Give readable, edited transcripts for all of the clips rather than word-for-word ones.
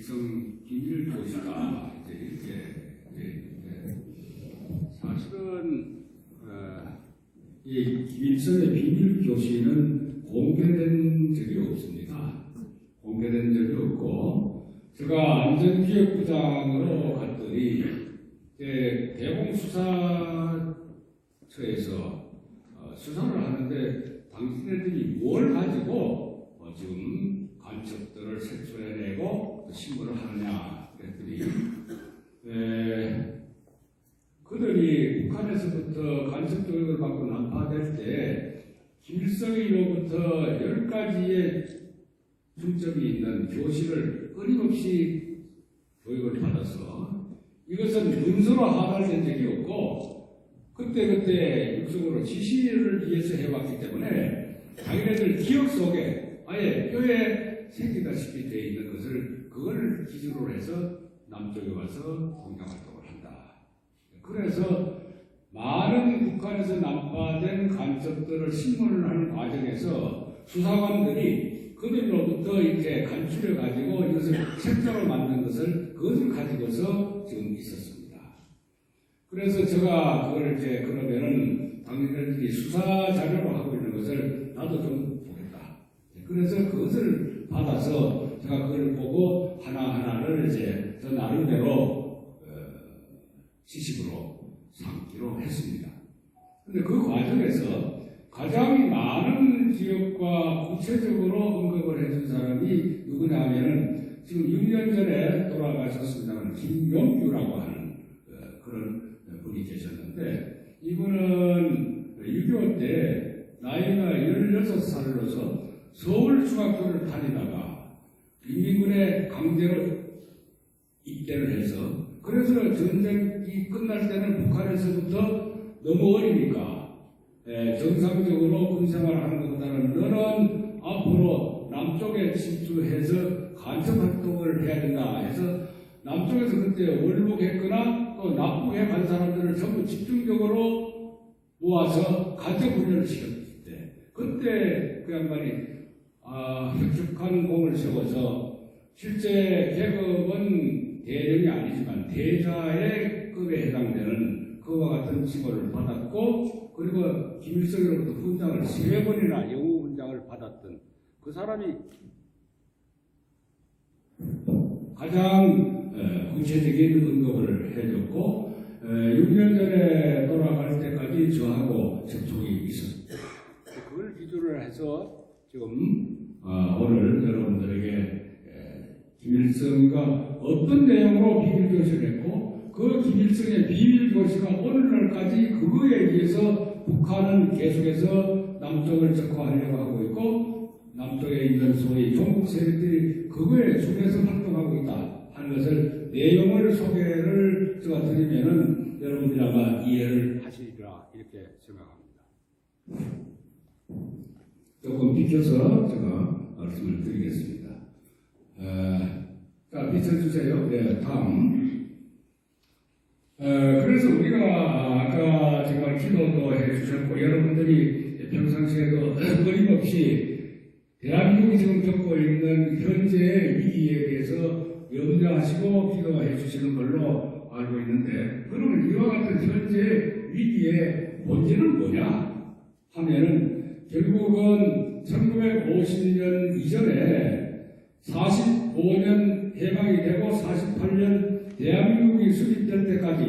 김일성 비밀 교시가 사실은 이 김일성의 비밀 교시는 공개된 적이 없습니다. 공개된 적이 없고 제가 안전기획부장으로 갔더니 대공수사처에서 수사를 하는데 당신네들이 뭘 가지고 지금 간첩들을 색출해내고 신고를 하느냐 그랬더니 그들이 북한에서부터 간첩 교육을 받고 난파될 때 김일성으로부터 10가지의 중점이 있는 교실을 끊임없이 교육을 받아서 이것은 문서로 하달된 적이 없고 그때그때 육성으로 지시를 위해서 해왔기 때문에 자기네들 기억 속에 아예 뼈에 새기다시피 되어 있는 것을 그걸 기준으로 해서 남쪽에 와서 공작활동을 한다. 그래서 많은 북한에서 난파된 간첩들을 신문을 하는 과정에서 수사관들이 그들로부터 이렇게 간추려 가지고 이것을 책자로 만든 것을 그것을 가지고서 지금 있었습니다. 그래서 제가 그걸 그러면은 당신들이 수사 자료로 하고 있는 것을 나도 좀 보겠다. 그래서 그것을 받아서 제가 그걸 보고 하나하나를 저 나름대로 지식으로 삼기로 했습니다. 그런데 그 과정에서 가장 많은 기억과 구체적으로 언급을 해준 사람이 누구냐 하면은 지금 6년 전에 돌아가셨습니다만 김용규라고 하는 그런 분이 계셨는데 이분은 6.25 때 나이가 16살로서 서울중학교를 다니다가 인민군에 강제로 입대를 해서 그래서 전쟁이 끝날 때는 북한에서부터 너무 어리니까 정상적으로 군생활하는 것보다는 너는 앞으로 남쪽에 침투해서 간첩 활동을 해야 된다 해서 남쪽에서 그때 월북했거나 또 납북해 간 사람들을 전부 집중적으로 모아서 간첩 훈련을 시켰을 때 그때 그 양반이 혁혁한 공을 세워서 실제 계급은 대령이 아니지만 대자의 급에 해당되는 그와 같은 칭호를 받았고 그리고 김일성으로부터 훈장을 3번이나 영웅 훈장을 받았던 그 사람이 가장 구체적인 언급을 해줬고 6년 전에 돌아갈 때까지 저하고 접촉이 있었습니다. 그걸 기준으로 해서 지금 오늘 여러분들에게 김일성과 어떤 내용으로 비밀교시를 했고 그 김일성의 비밀교시가 오늘날까지 그거에 의해서 북한은 계속해서 남쪽을 접근하려고 하고 있고 남쪽에 있는 소위 종북 세력들이 그거에 중에서 활동하고 있다 하는 것을 내용을 소개를 제가 드리면은 여러분들이 아마 이해를 하시리라 이렇게 생각합니다. 조금 비켜서 제가 말씀을 드리겠습니다. 자, 비춰주세요. 네, 다음. 그래서 우리가 아까 제가 기도도 해주셨고 여러분들이 평상시에도 끊임없이 대한민국이 지금 겪고 있는 현재의 위기에 대해서 염려하시고 기도해 주시는 걸로 알고 있는데 그러면 이와 같은 현재 위기의 본질은 뭐냐 하면은 결국은 1950년 이전에 45년 해방이 되고 48년 대한민국이 수립될 때까지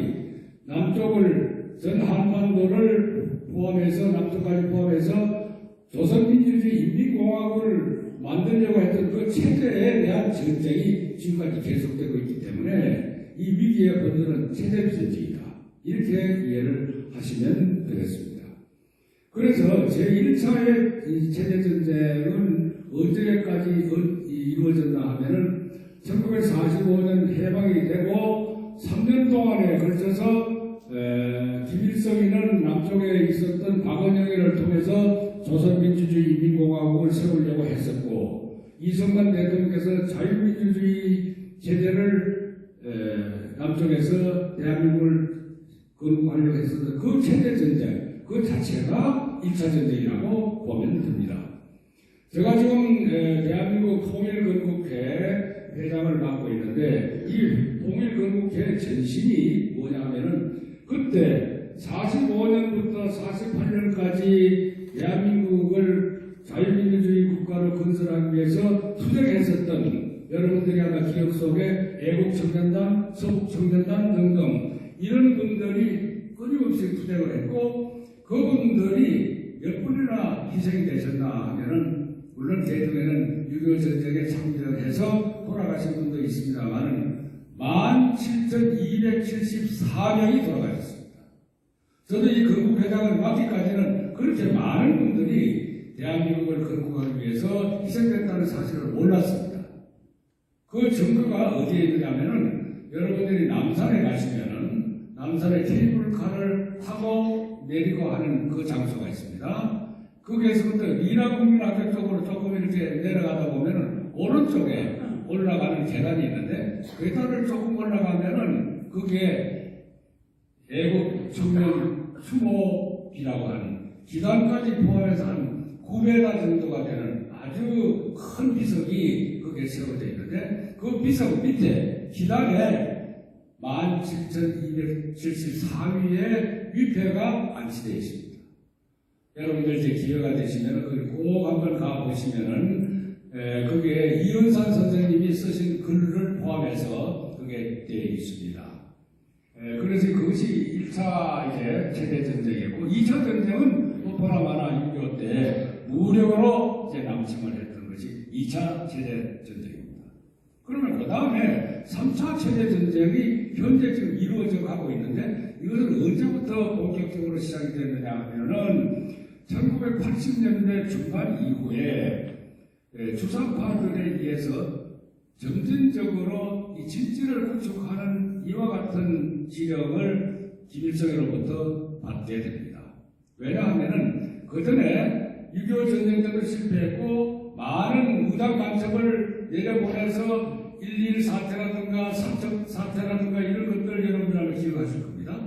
남쪽을 전 한반도를 포함해서 남쪽까지 포함해서 조선민주주의 인민공화국을 만들려고 했던 그 체제에 대한 전쟁이 지금까지 계속되고 있기 때문에 이 위기의 본질은 체제 전쟁이다. 이렇게 이해를 하시면 되겠습니다. 그래서 제1차의 체제 전쟁은 언제까지 이루어졌나 하면은 1945년 해방이 되고 3년 동안에 걸쳐서 김일성이는 남쪽에 있었던 박은영이를 통해서 조선민주주의 인민공화국을 세우려고 했었고 이승만 대통령께서 자유민주주의 체제를 남쪽에서 대한민국을 건국하려고 했었던 그 체제 전쟁 그 자체가 1차 전쟁이라고 보면 됩니다. 제가 지금 대한민국 통일건국회 회장을 맡고 있는데 되는데 이 통일건국회 전신이 뭐냐면은 그때 45년부터 48년까지 대한민국을 자유민주주의 국가로 건설하기 위해서 투쟁했었던 여러분들이 아마 기억 속에 애국청년단, 서북청년단 등등 이런 분들이 끊임없이 투쟁을 했고 그분들이 몇 분이나 희생이 되셨나 하면은 물론 대중에는 6.25 전쟁에 참전해서 돌아가신 분도 있습니다만은 17,274명이 돌아가셨습니다. 저도 이 건국회장을 맡기까지는 그렇게 많은 분들이 대한민국을 건국하기 위해서 희생됐다는 사실을 몰랐습니다. 그 증거가 어디에 있느냐면은 여러분들이 남산에 가시면은 남산에 케이블카를 타고 내리고 하는 그 장소가 있습니다. 거기에서부터 미라국민학교 쪽으로 조금 이렇게 내려가다 보면은 오른쪽에 올라가는 계단이 있는데 계단을 조금 올라가면은 그게 애국 청년 추모기라고 하는 기단까지 포함해서 한 9m 정도가 되는 아주 큰 비석이 거기에 세워져 있는데 그 비석 밑에 기단에 17,274위의 위패가 안치되어 있습니다. 여러분들 이제 기회가 되시면 거기 꼭 한번 가보시면은 거기에 이은산 선생님이 쓰신 글을 포함해서 그게 되어 있습니다. 그래서 그것이 1차 이제 세대전쟁이고 2차 전쟁은 보나마나 6.25 때 무력으로 이제 남침을 했던 것이 2차 세대전쟁입니다. 그러면 그 다음에 3차 세대전쟁이 현재 지금 이루어져 가고 있는데 이것은 언제부터 본격적으로 시작이 됐느냐 하면은 1980년대 중반 이후에 주상파들에 의해서 점진적으로 이 진지를 구축하는 이와 같은 지령을 김일성으로부터 받게 됩니다. 왜냐하면 그전에 6.25 전쟁 때도 실패했고 많은 무장 간첩을 내려보내서 1.1 사태라든가 3척 사태라든가 이런 것들 여러분들은 기억하실 겁니다.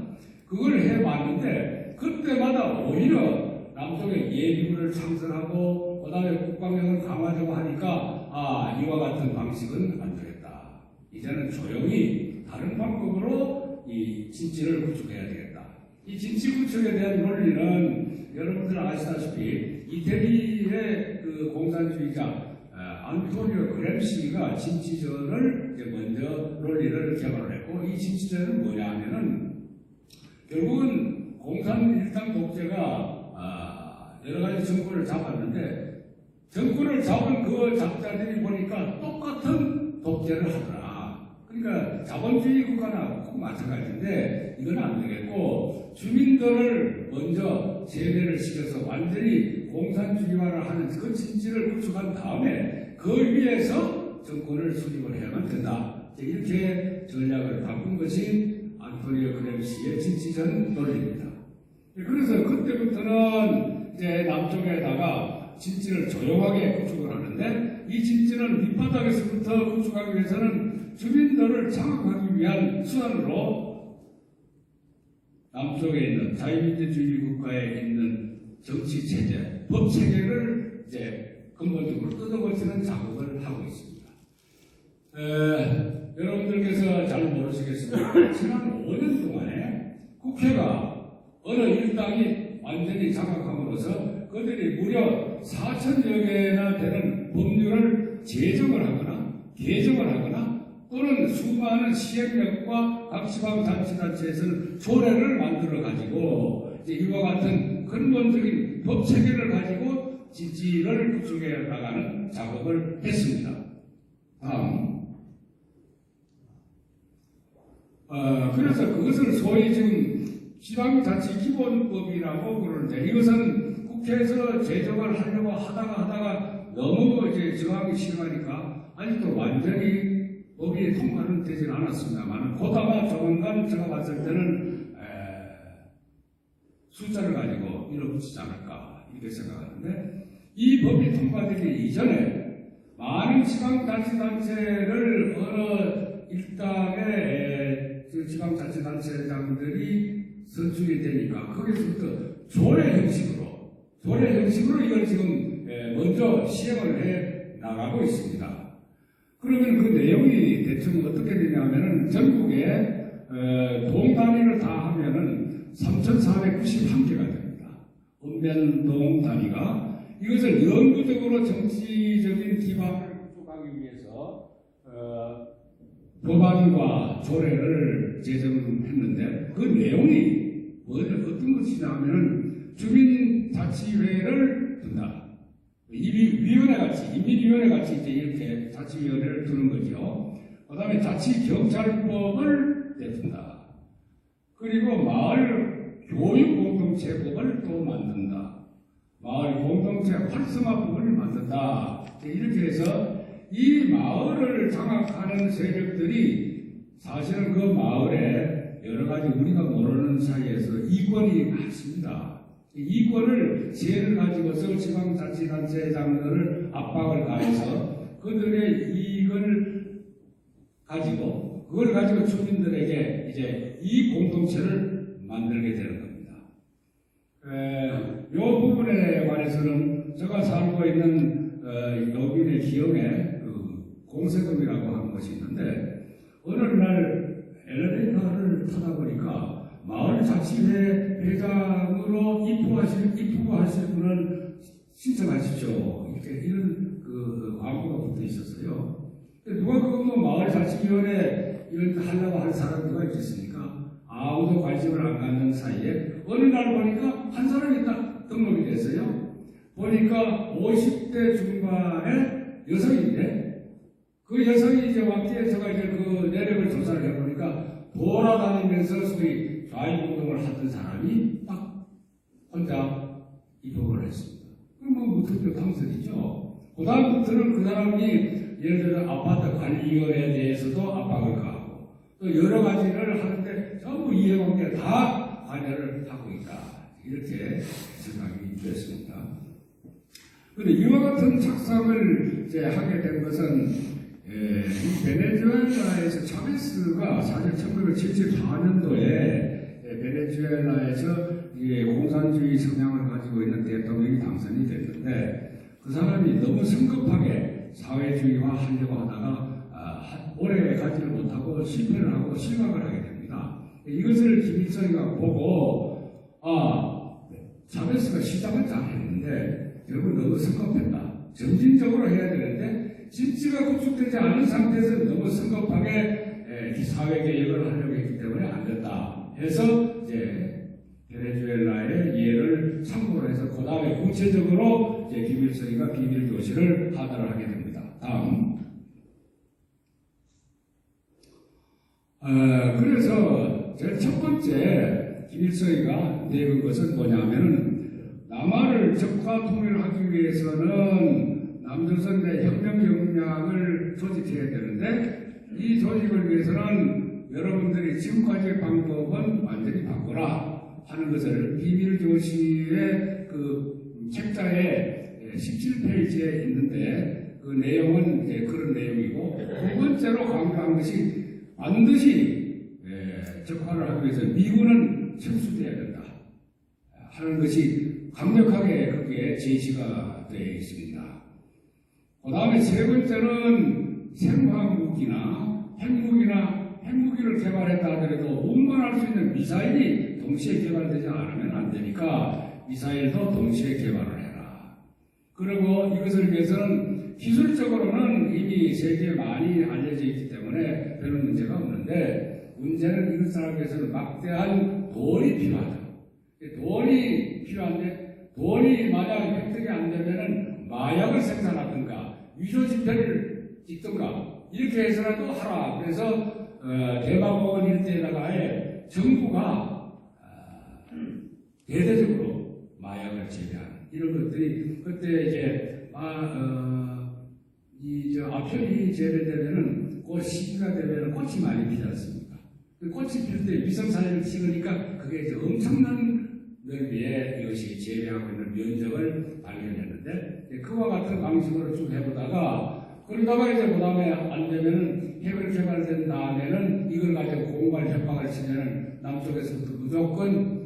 그걸 해봤는데 그때마다 오히려 남쪽에 예비군을 창설하고 그 다음에 국방력을 강화하자고 하니까 이와 같은 방식은 안 되겠다. 이제는 조용히 다른 방법으로 이 진지를 구축해야 되겠다. 이 진지 구축에 대한 논리는 여러분들 아시다시피 이태리의 그 공산주의자 안토니오 그램시가 진지전을 이제 먼저 논리를 개발을 했고 이 진지전은 뭐냐 하면은 결국은 공산일당 독재가 여러 가지 정권을 잡았는데 정권을 잡은 그 잡자들이 보니까 똑같은 독재를 하더라. 그러니까 자본주의 국가나 꼭 마찬가지인데 이건 안 되겠고 주민들을 먼저 세뇌를 시켜서 완전히 공산주의화를 하는 그 진지를 구축한 다음에 그 위에서 정권을 수립을 해야만 된다. 이렇게 전략을 바꾼 것이 안토니오 그램시의 진지전 논리입니다. 그래서 그때부터는 이제 남쪽에다가 진지를 조용하게 구축을 하는데 이 진지는 밑바닥에서부터 구축하기 위해서는 주민들을 장악하기 위한 수단으로 남쪽에 있는 자유민주주의 국가에 있는 정치 체제, 법 체계를 이제 근본적으로 뜯어고치는 작업을 하고 있습니다. 여러분들께서 잘 모르시겠습니다. 지난 5년 동안에 국회가 어느 일당이 완전히 장악함으로써 그들이 무려 4,000여 개나 되는 법률을 제정을 하거나 개정을 하거나 또는 수많은 시행령과 각 지방자치단체에서는 조례를 만들어 가지고 이와 같은 근본적인 법 체계를 가지고 진지를 구축해 나가는 작업을 했습니다. 다음. 그래서 그것을 소위 지금 지방자치기본법이라고 그러는데 이것은 국회에서 제정을 하려고 하다가 너무 이제 정하기 싫어하니까 아직도 완전히 법이 통과는 되진 않았습니다만 보다가 조만간 제가 봤을 때는 숫자를 가지고 밀어붙이지 않을까 이렇게 생각하는데 이 법이 통과되기 이전에 많은 지방자치단체를 어느 일당의 지방자치단체장들이 선출이 되니까 거기서부터 조례 형식으로 이걸 지금 먼저 시행을 해 나가고 있습니다. 그러면 그 내용이 대충 어떻게 되냐면은 전국에 동 단위를 다 하면은 3,491개가 됩니다. 읍면동 단위가 이것을 영구적으로 정치적인 기반을 구축하기 위해서 법안과 조례를 제정했는데 그 내용이 어떤 것이냐면은 주민자치회를 둔다. 인민위원회 같이 이제 이렇게 자치위원회를 두는 거죠. 그 다음에 자치경찰법을 내둔다. 그리고 마을 교육공동체법을 또 만든다. 마을 공동체 활성화법을 만든다. 이렇게 해서 이 마을을 장악하는 세력들이 사실은 그 마을에 여러 가지 우리가 모르는 사이에서 이권이 많습니다. 이권을 세를 가지고서 지방자치단체장들을 압박을 가해서 그들의 이익을 가지고 그걸 가지고 주민들에게 이제 이 공동체를 만들게 되는 겁니다. 이 부분에 관해서는 제가 살고 있는 여기의 기업에 그 공세금이라고 하는 것이 있는데 어느 날 엘리베이터를 타다 보니까 마을 자치회 회장으로 입후보하실 분을 신청하십시오. 이런 그 광고가 붙어 있었어요. 누가 그거 뭐 마을 자치위원회 이런 하려고 하는 사람이 누가 있겠습니까? 아무도 관심을 안 갖는 사이에 어느 날 보니까 한 사람이 딱 등록이 됐어요. 보니까 50대 중반의 여성인데 그 여성이 이제 왔기에 제가 이제 그 내력을 조사를 해보니까 돌아다니면서 소위 좌익운동을 하던 사람이 딱 혼자 입학을 했습니다. 그러면 무턱대고 당선이죠. 그 다음부터는 그 사람이 예를 들어 아파트 관리위원회에 대해서도 압박을 가하고 또 여러 가지를 하는데 전부 이해관계 다 관여를 하고 있다. 이렇게 생각이 됐습니다. 그런데 이와 같은 착상을 이제 하게 된 것은 이 베네수엘라에서 차베스가 사실 1974년도에 베네수엘라에서 공산주의 성향을 가지고 있는 대통령이 당선이 됐는데 그 사람이 너무 성급하게 사회주의화 하려고 하다가 오래 가지를 못하고 실패를 하고 실망을 하게 됩니다. 이것을 김일성이가 보고 차베스가 시작은 잘했는데 결국 너무 성급했다. 점진적으로 해야 되는데 진지가 구축되지 않은 상태에서 너무 성급하게 사회개혁을 하려고 했기 때문에 안 됐다 해서 이제 베네수엘라의 예를 참고로 해서 그 다음에 구체적으로 이제 김일성이가 비밀교실을 하달을 하게 됩니다. 다음. 그래서 제일 첫 번째 김일성이가 내건 것은 뭐냐면은 남한을 적화 통일하기 위해서는 남조선 내 혁명 역량을 조직해야 되는데 이 조직을 위해서는 여러분들이 지금까지의 방법은 완전히 바꿔라 하는 것을 비밀교실의 그 책자에 17페이지에 있는데 그 내용은 이제 그런 내용이고 두 번째로 강조한 것이 반드시 적화를 하기 위해서 미군은 철수돼야 된다 하는 것이 강력하게 거기에 제시가 되어 있습니다. 그 다음에 세 번째는 생화무기나 핵무기를 개발했다 하더라도 운반할 수 있는 미사일이 동시에 개발되지 않으면 안 되니까 미사일도 동시에 개발을 해라. 그리고 이것을 위해서는 기술적으로는 이미 세계에 많이 알려져 있기 때문에 별 문제가 없는데 문제는 이것을 하기 위해서는 막대한 돈이 필요하다. 돈이 필요한데 돈이 만약 획득이 안 되면은 마약을 생산하든가 위조지폐를 찍든가 이렇게 해서라도 하라. 그래서 대마고원 일대에다가 정부가 대대적으로 마약을 재배하는 이런 것들이 그때 이제 아편이 재배되면은 그 시기가 되면은 꽃이 많이 피지 않습니까? 꽃이 필 때 위성사진을 찍으니까 그게 이제 엄청난 넓이에 이것이 재배하고 있는 면적을 발견했는데 그와 같은 방식으로 쭉 해보다가 그러다가 이제 그 다음에 안 되면은 핵을 개발된 다음에는 이걸 가지고 공갈 협박을 치면은 남쪽에서부터 무조건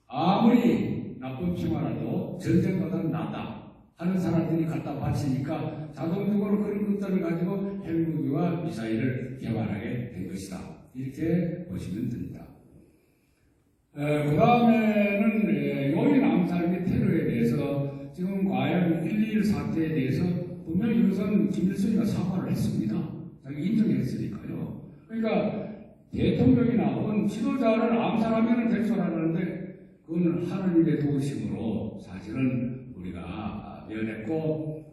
아무리 나쁜 평화라도 전쟁보다는 낫다 하는 사람들이 갖다 바치니까 자동적으로 그런 것들을 가지고 헬무기와 미사일을 개발하게 된 것이다. 이렇게 보시면 됩니다. 그 다음에는 요인 암살 및 테러에 대해서 지금 과연 1.21 사태에 대해서 분명히 이것은 김일성이가 사과를 했습니다. 자기 인정했으니까요. 그러니까 대통령이나 혹은 지도자를 암살하면 될 줄 알았는데 그거는 하느님의 도우심으로 사실은 우리가 면했고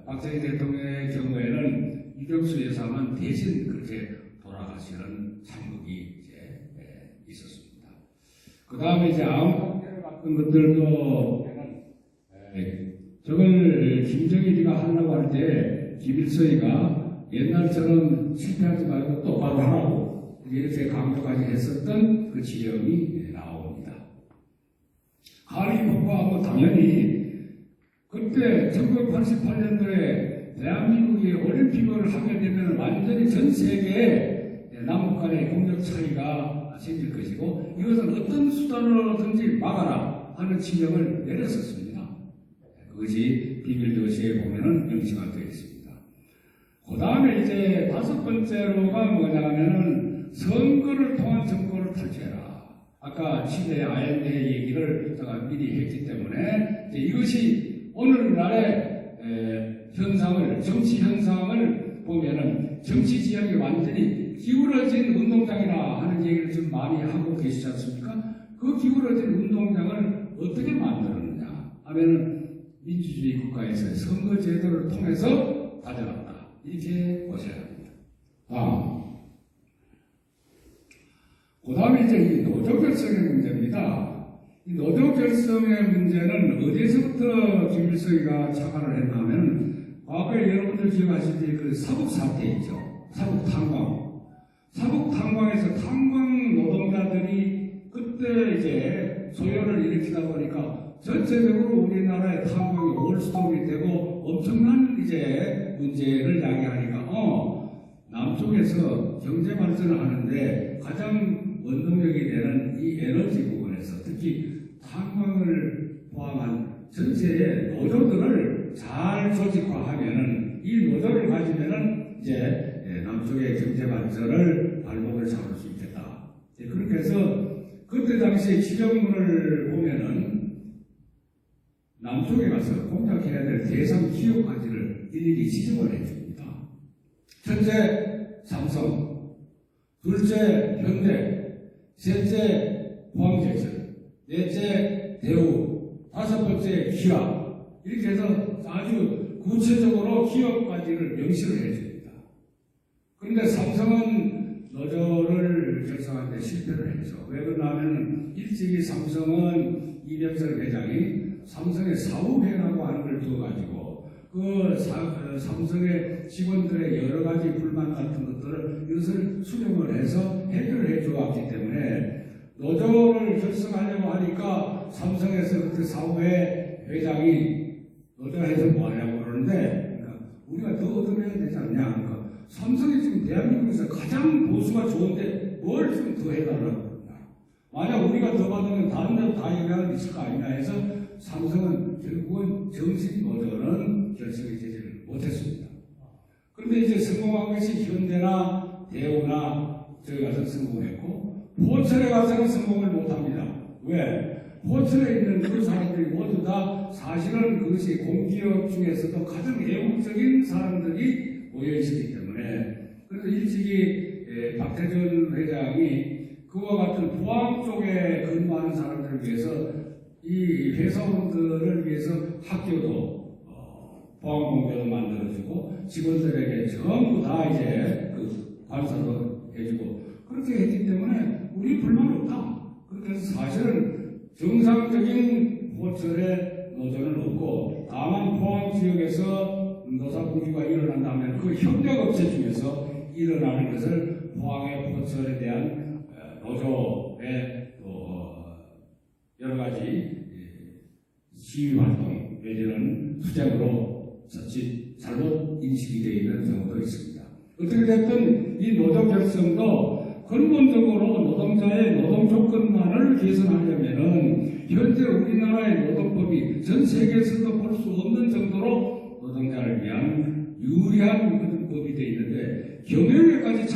박정희 대통령의 경우에는 이경수 여사만 대신 그렇게 돌아가시는 참극이 이제 있었습니다. 그 다음에 이제 암흑학대를 같은 것들도 저걸 김정일이가 하려고 할 때 김일성이가 옛날처럼 실패하지 말고 똑바로 하라고 이렇게 강조까지 했었던 그 지령이 나옵니다. 가리법과 당연히 그때 1988년도에 대한민국이 올림픽을 하게 되면 완전히 전 세계에 남북 간의 국력 차이가 생길 것이고 이것은 어떤 수단으로든지 막아라 하는 지령을 내렸었습니다. 그것이 비밀도시에 보면은 명시가 되어 있습니다. 그 다음에 이제 다섯 번째로가 뭐냐면은 선거를 통한 정권을 탈취해라. 아까 치대 아연대 얘기를 제가 미리 했기 때문에 이것이 오늘날의 현상을, 정치 현상을 보면은 정치 지형이 완전히 기울어진 운동장이라 하는 얘기를 좀 많이 하고 계시지 않습니까? 그 기울어진 운동장을 어떻게 만들었느냐 하면은 민주주의 국가에서 선거 제도를 통해서 가져갔다. 이렇게 보셔야 합니다. 그 다음에 이제 이 노조 결성의 문제입니다. 이 노조 결성의 문제는 어디서부터 김일성이가 착안을 했냐면 과거에 여러분들 기억하시지 그 사북 사태 있죠. 사북 탄광. 사북 탄광에서 탄광 노동자들이 그때 이제 소요를 일으키다 보니까 전체적으로 우리나라의 탄광이 올스톱이 되고 엄청난 이제 문제를 야기하니까 남쪽에서 경제 발전을 하는데 가장 원동력이 되는 이 에너지 부분에서 특히 탄광을 포함한 전체의 노조들을 잘 조직화하면은 이 노조를 가지면은 이제 남쪽의 경제 발전을 발목을 잡을 수 있겠다. 그렇게 해서 그때 당시에 지정문을 보면은 남쪽에 가서 공략해야 될 대상 기업까지를 일일이 지정을 해줍니다. 첫째, 삼성. 둘째, 현대. 셋째, 포항제철. 넷째, 대우. 다섯 번째, 기아. 이렇게 해서 아주 구체적으로 기업까지를 명시를 해줍니다. 그런데 삼성은 노조를 결성하는데 실패를 했죠. 왜 그러냐면 일찍이 삼성은 이병철 회장이 삼성의 사후회라고 하는 걸 두어가지고 삼성의 직원들의 여러 가지 불만 같은 것들을 이것을 수렴을 해서 해결을 해주었기 때문에 노조를 결성하려고 하니까 삼성에서 그때 사후회 회장이 노조에서 뭐 하냐고 그러는데 그러니까 우리가 더 얻어내야 되지 않냐. 그러니까 삼성이 지금 대한민국에서 가장 보수가 좋은데 뭘 좀 더 해달라고 그러냐. 만약 우리가 더 받으면 다른 데도 다 영향을 미칠 거 아니냐 해서 삼성은 결국은 정식 노조는 결성이 되지를 못했습니다. 그런데 이제 성공한 것이 현대나 대우나 저기 가서 성공했고 포철에 가서는 성공을 못합니다. 왜? 포철에 있는 그 사람들이 모두 다 사실은 그것이 공기업 중에서도 가장 애국적인 사람들이 모여있었기 때문에 그래서 일찍이 박태준 회장이 그와 같은 포항 쪽에 근무하는 사람들을 위해서 이 회사원들을 위해서 학교도 포항공대도 만들어주고 직원들에게 전부 다 이제 그 관사도 해주고 그렇게 했기 때문에 우리 불만 없다. 그렇게 해서 사실은 정상적인 포철의 노조는 없고 다만 포항 지역에서 노사분기가 일어난다면 그 협력업체 중에서 일어나는 것을 포항의 포철에 대한 노조의 여러 가지 시위 활동 내지는 투쟁으로 잘못 인식이 되어 있는 경우도 있습니다. 어떻게 됐든 이 노조 결성도 근본적으로 노동자의 노동 조건만을 개선하려면은 현재 우리나라의 노동법이 전 세계에서도 볼 수 없는 정도로 노동자를 위한 유리한 그런 법이 되어 있는데 경영에까지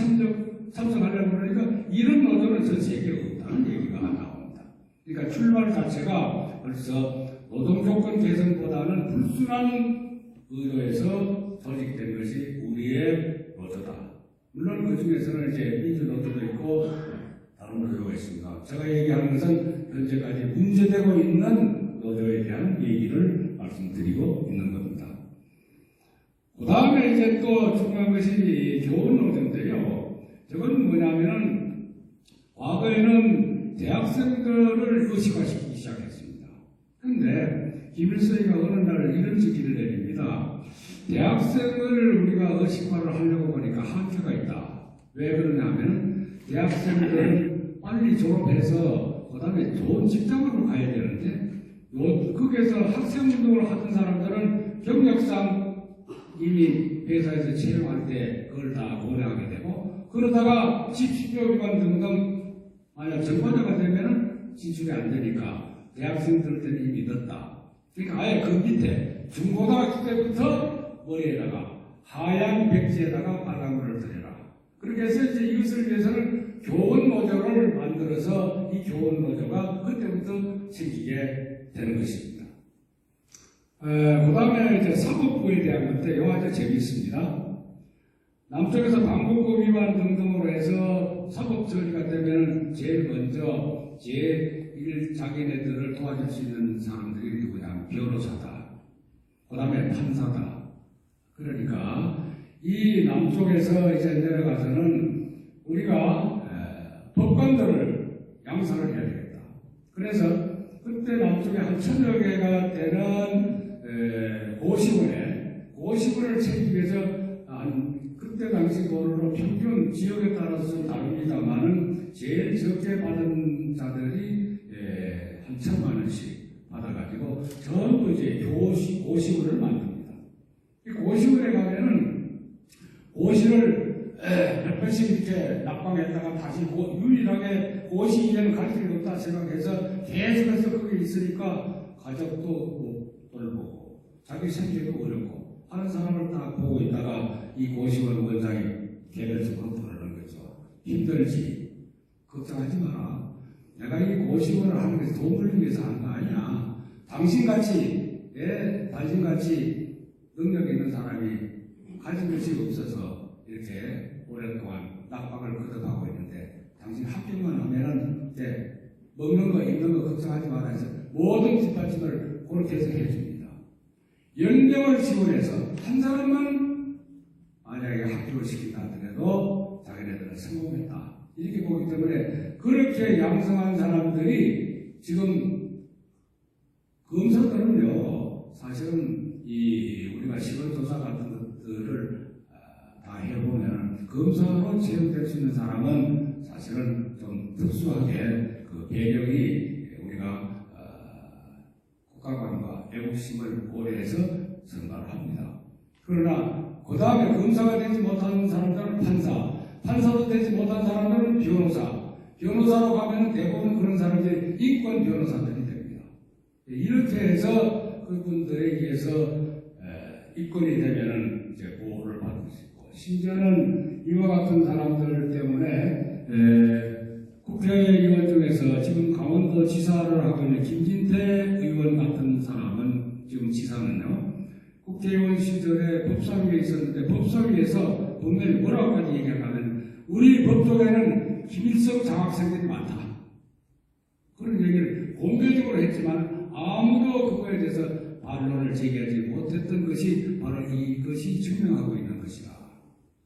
참석하려고 그러니까 이런 노조는 전 세계에 없다는 얘기가 나옵니다. 그러니까 출발 자체가 벌써 노동 조건 개선보다는 불순한 의도에서 조직된 것이 우리의 노조다. 물론 그 중에서는 이제 민주노조도 있고 다른 노조가 있습니다. 제가 얘기하는 것은 현재까지 문제되고 있는 노조에 대한 얘기를 말씀드리고 있는 겁니다. 그 다음에 이제 또 중요한 것이 교원 노조인데요. 저건 뭐냐면은 과거에는 대학생들을 의식화시키기 시작했습니다. 그런데 김일성이가 어느 날 이런 지기를 내립니다. 대학생을 우리가 의식화를 하려고 보니까 한계가 있다. 왜 그러냐면 대학생들은 빨리 졸업해서 그 다음에 좋은 직장으로 가야 되는데 거기에서 학생운동을 하던 사람들은 경력상 이미 회사에서 채용할 때 그걸 다 고려하게 되고 그러다가 집시교 위반 등등 만약 전과자가 되면은 진출이 안 되니까 대학생들한테는 이미 늦다. 그러니까 아예 그 밑에 중고등학교 때부터 머리에다가 하얀 백지에다가 바닷물을 들여라. 그렇게 해서 이제 이것을 위해서는 교원 노조를 만들어서 이 교원 노조가 그때부터 생기게 되는 것입니다. 그 다음에 이제 사법부에 대한 건데요. 아주 재미있습니다. 남쪽에서 방법법 위반 등등으로 해서 사법 처리가 되면 제일 먼저 자기네들을 도와줄 수 있는 사람들이 누구냐? 변호사다. 그 다음에 판사다. 그러니까 이 남쪽에서 이제 내려가서는 우리가 법관들을 양성을 해야 되겠다. 그래서 그때 남쪽에 한 1000여 개가 되는 고시원을 책임해서 그때 당시 돈으로 평균 지역에 따라서 좀 다릅니다만은 제일 적게 받은 자들이 한 1000만 원씩 받아가지고 전부 이제 고시원을 만듭니다. 이 고시원에 가면은 고시를 몇 번씩 이렇게 낙방했다가 다시 유일하게 고시 이제는 갈 길이 없다 생각해서 계속해서 거기 있으니까 가족도 못 돌보고 자기 생계도 어렵고 하는 사람을 딱 보고 있다가 이 고시원 원장이 개별적으로 부르는 거죠. 힘들지. 걱정하지 마라. 내가 이 고시원을 하는 것이 돈 벌기 위해서 하는 거 아니야. 당신같이 당신같이 능력 있는 사람이 가진 것이 없어서 이렇게 오랫동안 낙방을 거듭하고 있는데 당신 합격만 하면은 이제 먹는 거 입는 거 걱정하지 마라 해서 모든 뒷받침을 그렇게 해서 해줍니다. 10명을 지원해서 한 사람만 만약에 합격을 시킨다 하더라도 자기네들은 성공했다. 이렇게 보기 때문에 그렇게 양성한 사람들이 지금 검사들은요 사실은 우리가 시간조사 같은 것들을 다 해보면 검사로 채용될 수 있는 사람은 사실은 좀 특수하게 그 배경이 우리가 국가관과 애국심을 고려해서 선발을 합니다. 그러나 그 다음에 검사가 되지 못하는 사람들은 판사도 되지 못한 사람들은 변호사로 가면 대부분 그런 사람들이 인권 변호사들이 됩니다. 이렇게 해서 그분들에 의해서 입건이 되면은 이제 보호를 받을 수 있고 심지어는 이와 같은 사람들 때문에 국회의원 중에서 지금 강원도 지사를 하고 있는 김진태 의원 같은 사람은 지금 지사는요 국회의원 시절에 법사위에 있었는데 법사위에서 분명히 뭐라고까지 얘기하냐면 우리 법조계는 김일성 장학생들이 많다. 그런 얘기를 공개적으로 했지만 아무도 그거에 대해서 반론을 제기하지 못했던 것이 바로 이것이 증명하고 있는 것이다.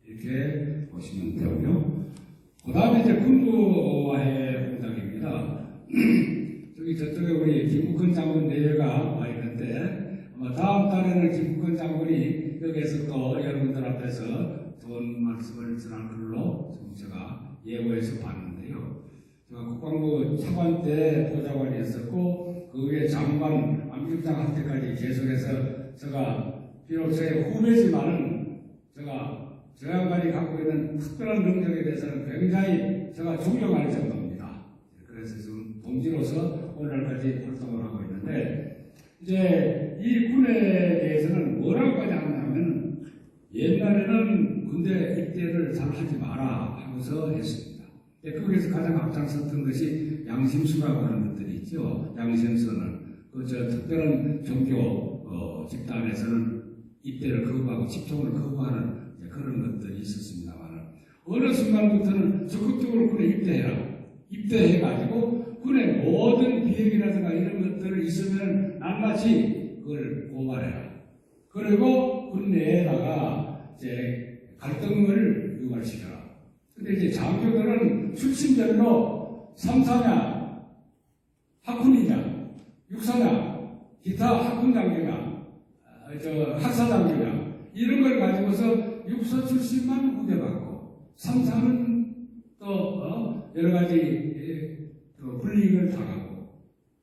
이렇게 보시면 되고요. 그 다음에 이제 군부와의 공작입니다. 저쪽에 우리 김국헌 장군 내외가 와 있는데 다음 달에는 김국헌 장군이 여기에서 또 여러분들 앞에서 좋은 말씀을 전할 걸로 제가 예고해서 봤는데요. 제가 국방부 차관 때 보좌관이 했었고 그 위에 장관, 안병장 할 때까지 계속해서 제가 비록 제 후배지만은 제가 저 양반이 갖고 있는 특별한 능력에 대해서는 굉장히 제가 존경할 정도입니다. 그래서 지금 동지로서 오늘까지 활동을 하고 있는데, 이제 이 군에 대해서는 뭐라고 하냐면, 옛날에는 군대 입대를 잘 하지 마라 하면서 했습니다. 거기서 가장 앞장섰던 것이 양심수라고 하는 것들이 있죠. 양심수는 저 특별한 종교 집단에서는 입대를 거부하고 집중을 거부하는 그런 것들이 있었습니다만, 어느 순간부터는 적극적으로 군에 입대해가지고 군의 모든 비행이라든가 이런 것들을 있으면 낱낱이 그걸 고발해라. 그리고 군 내에다가 이제 갈등을 유발시켜라. 근데 이제 장교들은 출신별로 3사냐, 학군이냐, 6사냐, 기타 학군 장교냐, 학사 장교냐, 이런 걸 가지고서 6사 출신만 후대받고, 3사는 또 여러 가지 불이익을 당하고,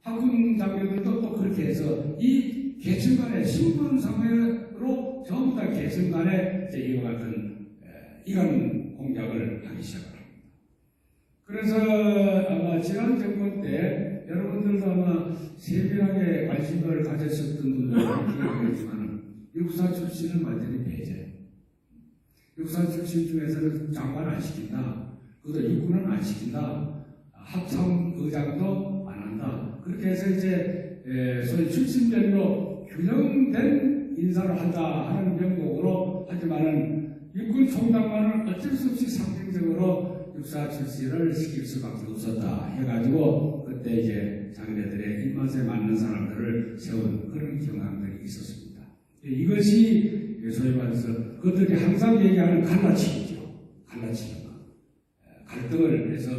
학군 장교들도 또 그렇게 해서 이 계층 간의 신분상으로 전부 다 계층 간에 이와 같은 이간 공작을 하기 시작합니다. 그래서 아마 지난 정권 때 여러분들도 아마 세밀하게 관심을 가졌었던 분들은 기억하겠지만, 육사 출신은 완전히 배제. 육사 출신 중에서는 장관 안 시킨다. 그것도 육군은 안 시킨다. 합참의장도 안 한다. 그렇게 해서 이제 소위 출신별로 균형된 인사를 한다 하는 명목으로, 하지만은 육군 총장만은 어쩔 수 없이 상징적으로 육사 출신을 시킬 수밖에 없었다 해가지고, 그때 이제 자기네들의 입맛에 맞는 사람들을 세운 그런 경향들이 있었습니다. 이것이 소위 말해서 그들이 항상 얘기하는 갈라치기죠. 갈라치는 것. 갈등을 해서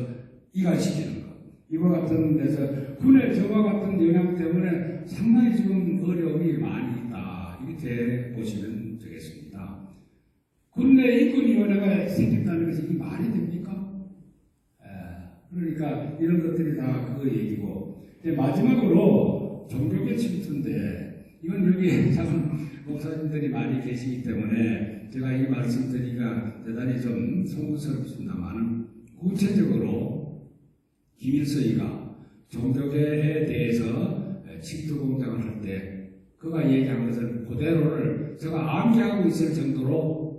이가시키는 것. 이와 같은 데서 군의 저와 같은 영향 때문에 상당히 지금 어려움이 많이 있다. 이렇게 보시면 되겠습니다. 군내 인권위원회가 생긴다는 것이 이게 말이 됩니까? 그러니까 이런 것들이 다 그 얘기고. 마지막으로 종교계 침투인데, 이건 여기 작은 목사님들이 많이 계시기 때문에 제가 이 말씀드리기가 대단히 좀 송구스럽습니다만, 구체적으로 김일성이가 종교계에 대해서 침투 공작을 할 때 그가 얘기한 것을 그대로를 제가 암기하고 있을 정도로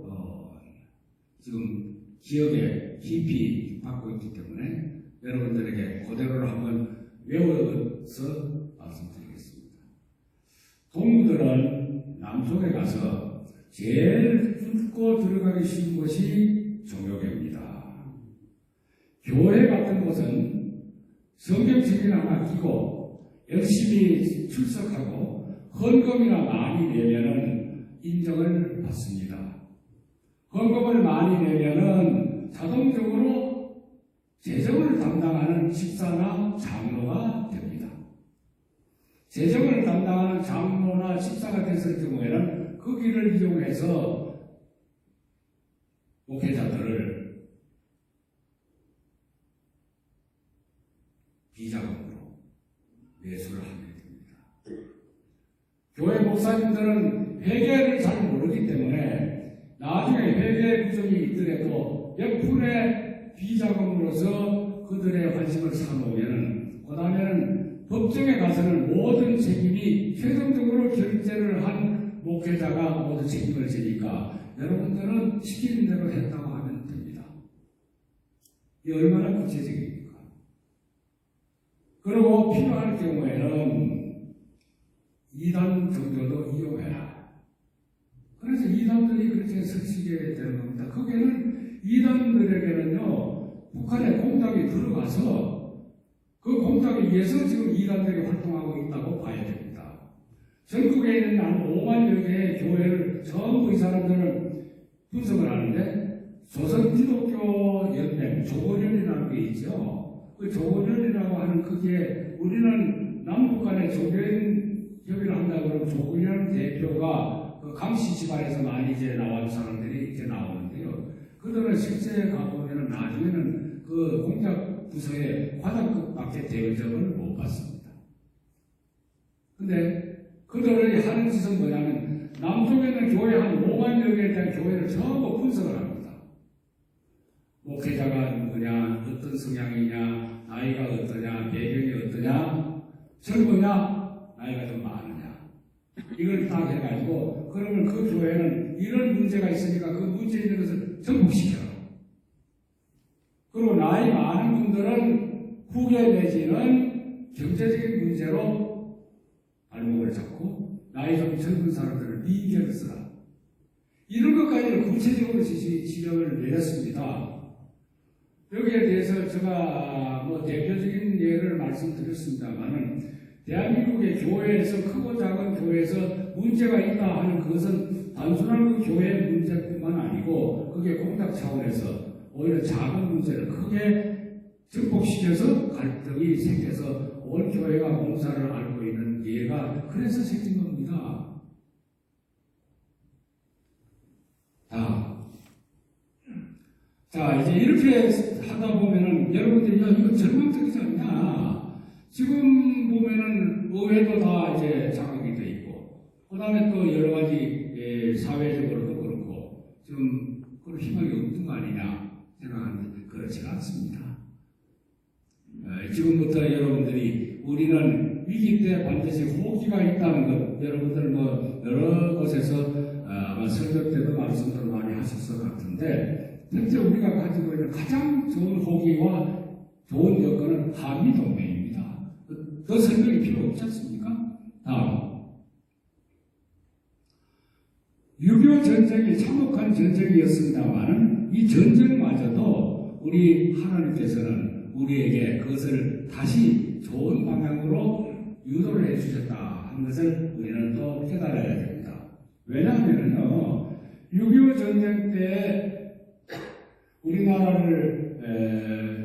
지금 기억에 깊이 받고 있기 때문에 여러분들에게 그대로를 한번 외워서 말씀드리겠습니다. 동무들은 남쪽에 가서 제일 뚫고 들어가기 쉬운 곳이 종교계입니다. 교회 같은 곳은 성경책이나 맡기고 열심히 출석하고 헌금이나 많이 내면은 인정을 받습니다. 헌금을 많이 내면은 자동적으로 재정을 담당하는 집사나 장로가 됩니다. 재정을 담당하는 장로나 집사가 됐을 경우에는 그 길을 이용해서 목회자들을 비자금으로 매수를 하게 됩니다. 교회 목사님들은 회계를 잘 모르기 때문에 나중에 회계 부정이 있더라도 옆풀에 비자금으로서 그들의 관심을 사놓으면 그 다음에는 법정에 가서는 모든 책임이 최종적으로 결재를 한 목회자가 모두 책임을 지니까 여러분들은 시키는 대로 했다고 하면 됩니다. 이게 얼마나 구체적입니까? 그리고 필요할 경우에는 이단 종교도 이용해라. 그래서 이단들이 그렇게 설치게 되는 겁니다. 거기에는 이단들에게는요, 북한의 공작이 들어가서 그 공작에 의해서 지금 이단들이 활동하고 있다고 봐야 됩니다. 전국에 있는 한 5만여 개의 교회를 전부 이 사람들은 분석을 하는데, 조선기독교연맹, 조원연이라는 게 있죠. 그 조원연이라고 하는 거기에 우리는 남북 간의 조교인 협의를 한다고 그러면 조원연 대표가 그 강씨 집안에서 많이 이제 나온 사람들이 이렇게 나오는데요. 그들은 실제 가보면은 나중에는 그 공작 부서의 과장급밖에 대접을 못 받습니다. 근데 그들이 하는 짓은 뭐냐면 남쪽에는 교회 한 5만여 개에 대한 교회를 전부 분석을 합니다. 목회자가 누구냐, 어떤 성향이냐, 나이가 어떠냐, 배경이 어떠냐, 젊으냐, 나이가 좀 많으냐. 이걸 딱 해가지고, 그러면 그 교회는 이런 문제가 있으니까 그 문제 있는 것을 정복시켜. 그리고 나이 많은 분들은 후계 내지는 경제적인 문제로 발목을 잡고, 나이 좀 젊은 사람들을 미개를 쓰라. 이런 것까지는 구체적으로 지적을 내렸습니다. 여기에 대해서 제가 대표적인 예를 말씀드렸습니다만은, 대한민국의 교회에서 크고 작은 교회에서 문제가 있다 하는 그것은 단순한 그 교회의 문제뿐만 아니고, 그게 공작 차원에서 오히려 작은 문제를 크게 증폭시켜서 갈등이 생겨서 온 교회가 공사를 앓고 있는 예가 그래서 생긴 겁니다. 자, 이제 이렇게 하다 보면은 여러분들이, 야, 이거 절망적이지 않냐? 지금 보면은 의회도 다 이제 장악이 돼 있고, 그 다음에 또 여러 가지 사회적으로도 그렇고, 지금 그런 희망이 없는 거 아니냐 생각하는데 그렇지 않습니다. 지금부터 여러분들이 우리는 위기 때 반드시 호기가 있다는 것, 여러분들 여러 곳에서 아마 설교 때도 말씀을 많이 하셨을 것 같은데, 현재 우리가 가지고 있는 가장 좋은 호기와 좋은 여건은 한미동맹입니다. 더 설명이 필요 없지 않습니까? 다음. 6.25 전쟁이 참혹한 전쟁이었습니다만 이 전쟁마저도 우리 하나님께서는 우리에게 그것을 다시 좋은 방향으로 유도를 해주셨다 하는 것을 우리는 또 깨달아야 됩니다. 왜냐하면요, 6.25 전쟁 때 우리나라를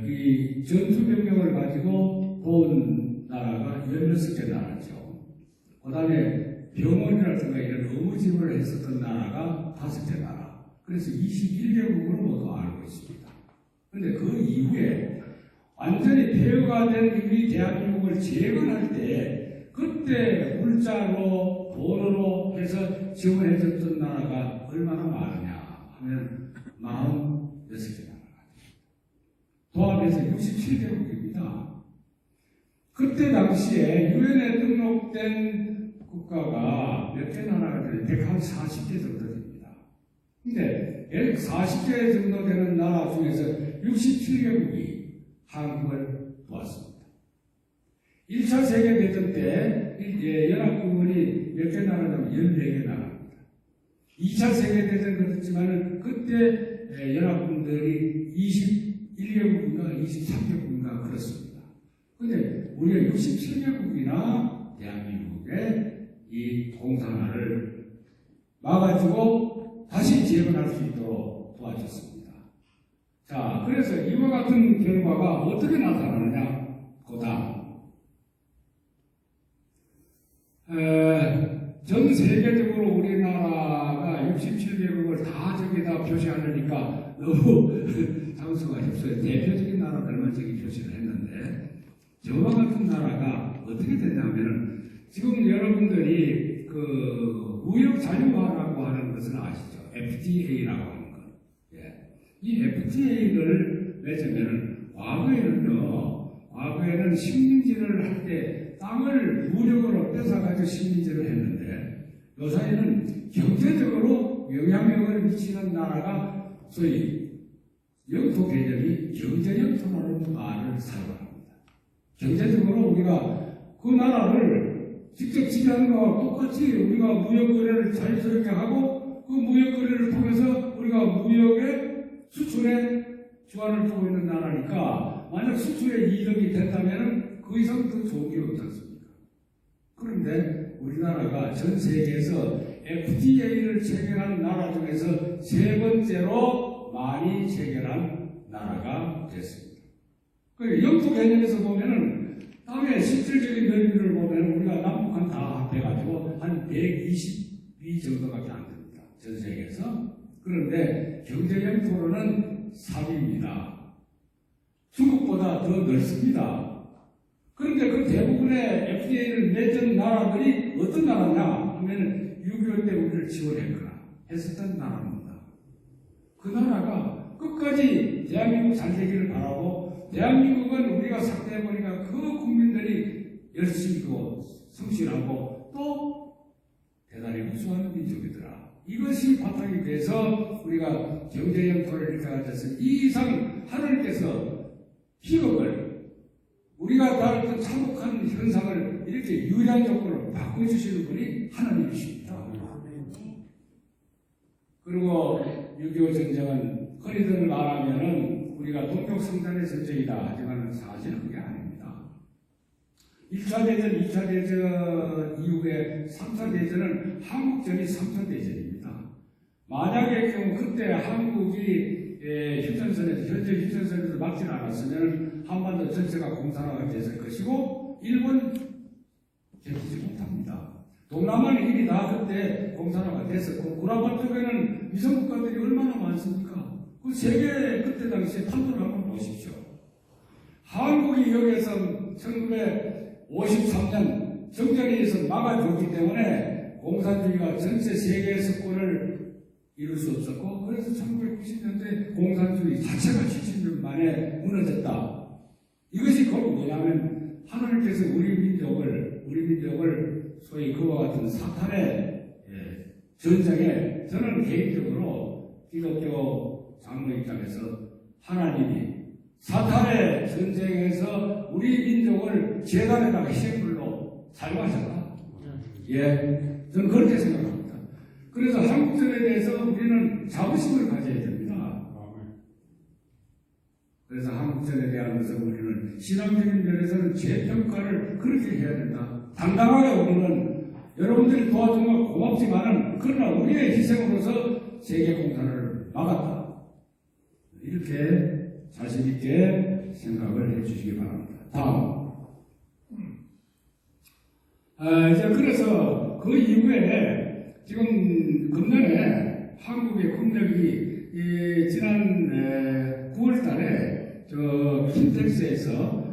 이 전투병력을 가지고 도운 나라가 16개 나라죠. 그 다음에 병원이라든가 이런 의무집을 했었던 나라가 5개 나라. 그래서 21개국으로 모두 알고 있습니다. 그런데 그 이후에 완전히 폐허가 된 우리 대한민국을 재건할 때 그때 물자로 돈으로 해서 지원해줬던 나라가 얼마나 많으냐 하면 46개 나라. 도합해서 67개국입니다. 그때 당시에 유엔에 등록된 국가가 몇 개 나라가 되는 140개 정도 됩니다. 근데 140개 정도 되는 나라 중에서 67개국이 한국을 도왔습니다. 1차 세계대전 때 연합국이 몇 개 나라냐면 14개 나라입니다. 2차 세계대전 그렇지만 그때 연합군들이 21개국인가 23개국인가 그렇습니다. 근데 우리가 67개국이나 대한민국의 이 동산화를 막아주고 다시 재건할 수 있도록 도와줬습니다. 자, 그래서 이와 같은 결과가 어떻게 나타나느냐? 그다음 전 세계적으로 우리나라가 67개국을 다 저기다 표시하려니까 너무 장수가 없어요. 대표적인 나라들만 저기 표시를 했는데, 저와 같은 나라가 어떻게 됐냐면은, 지금 여러분들이 그 무역 자유화라고 하는 것을 아시죠? FTA라고 하는 것. 예. 이 FTA를 맺으면은 과거에는 식민지를 할 때 땅을 무력으로 뺏어가지고 식민지를 했는데, 요사이는 경제적으로 영향력을 미치는 나라가 소위 영토 개념이 경제 영토라는 말을 사용합니다. 경제적으로 우리가 그 나라를 직접 지배하는 것과 똑같이 우리가 무역 거래를 자유스럽게 하고 그 무역 거래를 통해서 우리가 무역의 수출에 주안을 두고 있는 나라니까 만약 수출에 이득이 된다면 그 이상 더 좋은 게 없지 않습니까? 그런데 우리나라가 전 세계에서 FTA를 체결한 나라 중에서 세 번째로 많이 체결한 나라가 됐습니다. 그 영토 개념에서 보면은 다음에 실질적인 넓이를 보면 우리가 남북한 다 합해가지고 한 122 정도밖에 안 됩니다. 전 세계에서. 그런데 경제 영토로는 3위입니다. 중국보다 더 넓습니다. 그런데 그 대부분의 FTA를 맺은 나라들이 어떤 나라냐 하면 6.25 때 우리를 지원했거나 했었던 나라입니다. 그 나라가 끝까지 대한민국 잘 되기를 바라고, 대한민국은 우리가 삭제해보니까 그 국민들이 열심히 성실하고 또 대단히 우수한 민족이더라. 이것이 바탕이 돼서 우리가 경제 영토를 이렇게 가졌으니, 이 이상 하나님께서 희극을, 우리가 다뤘던 참혹한 현상을 이렇게 유리한 조건으로 바꿔주시는 분이 하나님이십니다. 그리고 6.25 전쟁은 흔히들 말하면은 우리가 동족성단의 전쟁이다 하지만 사실은 그게 아닙니다. 1차 대전, 2차 대전 이후에 3차 대전은 한국전이 3차 대전입니다. 만약의 경우 그때 한국이 휴전선에서, 현재 휴전선에서 막지 않았으면 한반도 전체가 공산화가 됐을 것이고 일본 지키지 못합니다. 동남아는 이미 다 그때 공산화가 됐었고, 구라바 쪽에는 위성국가들이 얼마나 많습니까? 그 세계 그때 당시에 판도를 한번 보십시오. 한국이 여기에서 1953년 정전에 의해서 막아줬기 때문에 공산주의가 전체 세계 석권을 이룰 수 없었고, 그래서 1990년대 공산주의 자체가 70년 만에 무너졌다. 이것이 곧 뭐냐면 하나님께서 우리 민족을 소위 그와 같은 사탄의 전쟁에, 저는 개인적으로 기독교 장로 입장에서 하나님이 사탄의 전쟁에서 우리 민족을 재단에다가 희생물로 사용하셨다. 저는 그렇게 생각합니다. 그래서 한국전에 대해서 우리는 자부심을 가져야 됩니다. 그래서 한국전에 대한 것은 우리는 신앙적인 면에서는 재평가를 그렇게 해야 된다. 당당하게 우리는 여러분들이 도와준 건 고맙지만은, 그러나 우리의 희생으로서 세계공산을 막았다. 이렇게 자신있게 생각을 해주시기 바랍니다. 다음. 이제 그래서 그 이후에 지금 금년에 한국의 국력이 지난 9월 달에 킨텍스에서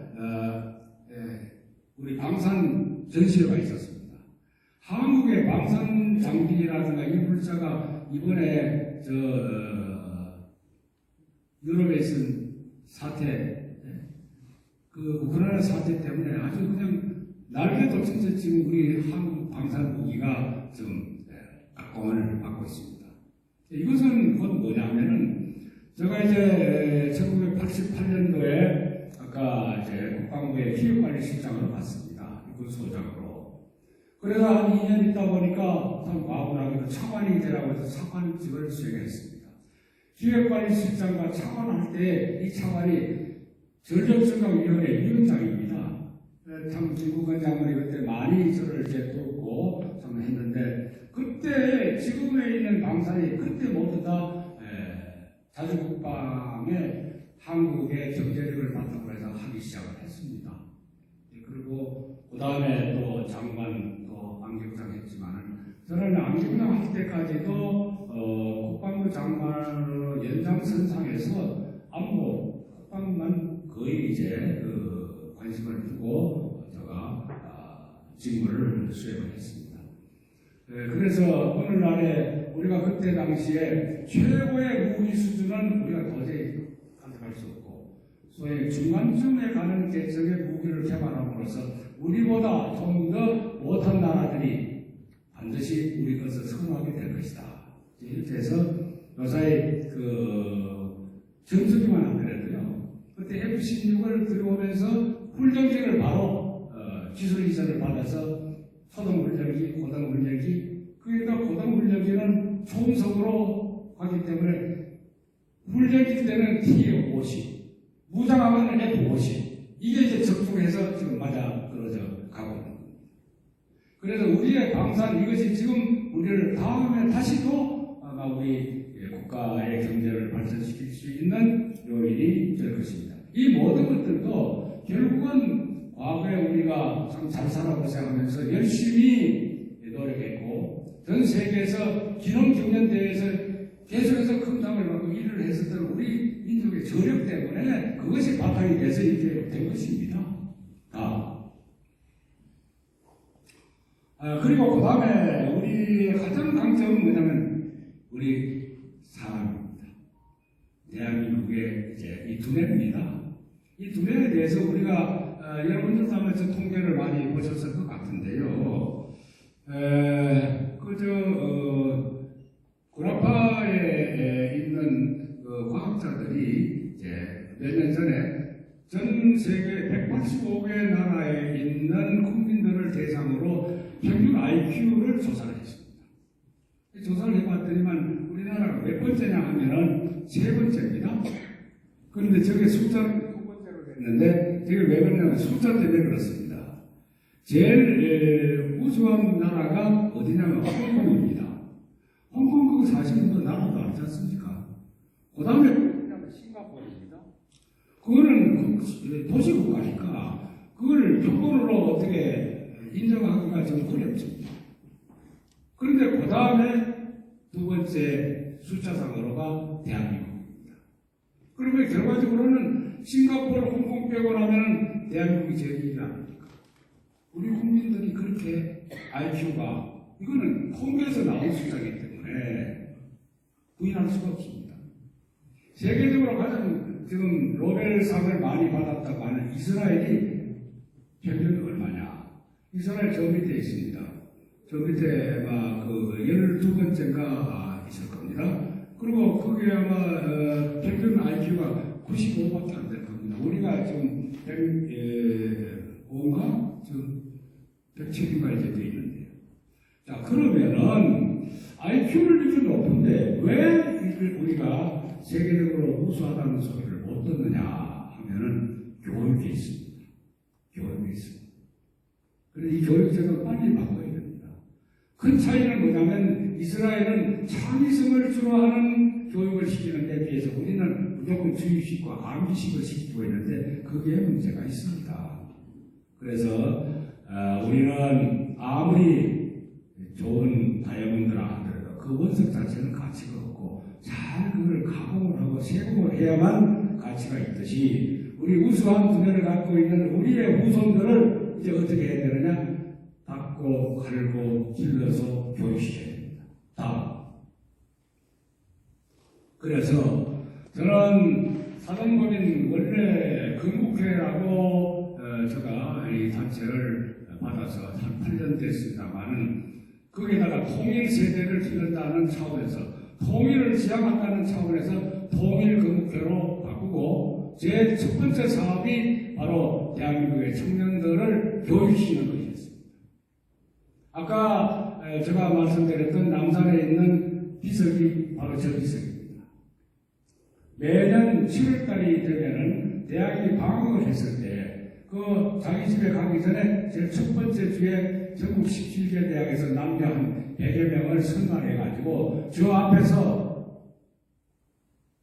우리 방산 전시회가 있었습니다. 한국의 방산 장비라든가 인물자가 이번에 유럽에 있은 사태, 그 우크라이나 사태 때문에 아주 그냥 날개도 진짜 지금 우리 한국 방산 무기가 좀 각광을 받고 있습니다. 이것은 곧 뭐냐면은, 제가 이제 1988년도에 아까 이제 국방부의 기획관리실장으로 갔습니다. 그 소장으로. 그래서 한 2년 있다 보니까 참 과분하게도 차관이 되라고 해서 차관직을 수행했습니다. 기획관리실장과 차관할 때 이 차관이 전력증강위원회 위원장입니다. 참 김국원 장관이 그때 많이 저를 이제 돕고 참 했는데, 그때 지금에 있는 방산이 그때 모두 다 자주국방에 한국의 경제력을 바탕으로 해서 하기 시작을 했습니다. 그리고 그 다음에 또 장관, 또 안경장 했지만은, 저는 안경장 할 때까지도 국방부 장관으로 연장선상에서 안보, 국방만 거의 이제 관심을 두고 제가 직무를 수행을 했습니다. 그래서 오늘날에 우리가 그때 당시에 최고의 무기 수준은 우리가 도저히 가져갈 수 없고, 소위 중간쯤에 가는 계층의 무기를 개발함으로써 우리보다 좀 더 못한 나라들이 반드시 우리 것을 선호하게 될 것이다. 이렇게 해서 요사이 전투기만 안 그래도요, 그때 F-16을 들어오면서 훈련기를 바로 기술 이전을 받아서 초등훈련기, 고등훈련기, 그러니까 고등훈련기는 총성으로 가기 때문에 훈련기 때는 T-50, 무장하면 F-50, 이게 이제 적중해서 지금 맞아 떨어져 가고 있는 겁니다. 그래서 우리의 방산, 이것이 지금 우리를 다음에 다시 또 아마 우리 국가의 경제를 발전시킬 수 있는 요인이 될 것입니다. 이 모든 것들도 결국은 과거에 우리가 참 잘 살아보세요 열심히 노력했고, 전 세계에서 기념경연대회에서 계속해서 금상을 받고 일을 했었던 우리 민족의 저력 때문에 그것이 바탕이 돼서 이렇게 된 것입니다. 그리고 그 다음에 우리 가장 강점은 뭐냐면 우리 사람입니다. 대한민국의 이제 이 두뇌입니다. 이 두뇌에 대해서 우리가 여러분들도 아마 저 통계를 많이 보셨을 것 같은데요. 구라파에 있는 과학자들이 이제 몇 년 전에 전 세계 185개 나라에 있는 국민들을 대상으로 평균 IQ를 조사를 했습니다. 조사를 해봤더니만 우리나라가 몇 번째냐 하면은 세 번째입니다. 그런데 저게 숫자는 두 번째로 됐는데 저게 왜 그러냐면 숫자 때문에 그렇습니다. 제일 우수한 나라가 어디냐면 홍콩입니다. 홍콩 그 사실은 그 나라도 아니지 않습니까? 그 다음에 싱가포르입니다. 그거는 도시국가니까 그걸 조건으로 어떻게 인정하기가 좀 어렵습니다. 그런데 그 다음에 두 번째 숫자상으로가 대한민국입니다. 그러면 결과적으로는 싱가포르, 홍콩 빼고 나면 대한민국이 제일이지 않습니까? 우리 국민들이 그렇게 IQ가 이거는 통계에서 나온 숫자이기 때문에 부인할 수가 없습니다. 세계적으로 가장 지금 노벨상을 많이 받았다고 하는 이스라엘이 평균이 얼마냐? 이스라엘 저 밑에 있습니다. 저 밑에 아마 그 12번째인가 있을 겁니다. 그리고 그게 아마 평균 IQ가 95밖에 안 될 겁니다. 우리가 지금 105인가? 지금 107인가 이제 돼 있는데요. 자, 그러면은 IQ를 이렇게 높은데 왜 우리가 세계적으로 우수하다는 소리를 못 듣느냐 하면은 교육이 있습니다. 교육이 있습니다. 그래서 이 교육제도 빨리 바꿔야 됩니다. 큰 차이는 뭐냐면 이스라엘은 창의성을 주로하는 교육을 시키는 데 비해서 우리는 무조건 주입식과 암기식을 시키고 있는데 거기에 문제가 있습니다. 그래서 우리는 아무리 좋은 다이아몬드를 하더라도 그 원석 자체는 가치가 없고 잘 그걸 가공을 하고 세공을 해야만 가치가 있듯이 우리 우수한 두뇌를 갖고 있는 우리의 후손들을 이제 어떻게 해야 되느냐? 닦고 갈고 길러서 교육시켜야 됩니다. 다음. 그래서 저는 사단법인 원래 건국회라고 제가 이 단체를 받아서 한 8년 됐습니다만은 거기에다가 통일 세대를 기른다는 차원에서 통일을 지향한다는 차원에서 통일 건국회로 바꾸고 제 첫 번째 사업이 바로 대한민국의 청년들을 교육시키는 것이었습니다. 아까 제가 말씀드렸던 남산에 있는 비석이 바로 저 비석입니다. 매년 7월달이 되면은 대학이 방학을 했을 때 그 자기 집에 가기 전에 제일 첫 번째 주에 전국 17개 대학에서 남녀 한 100여 명을 선발해가지고 저 앞에서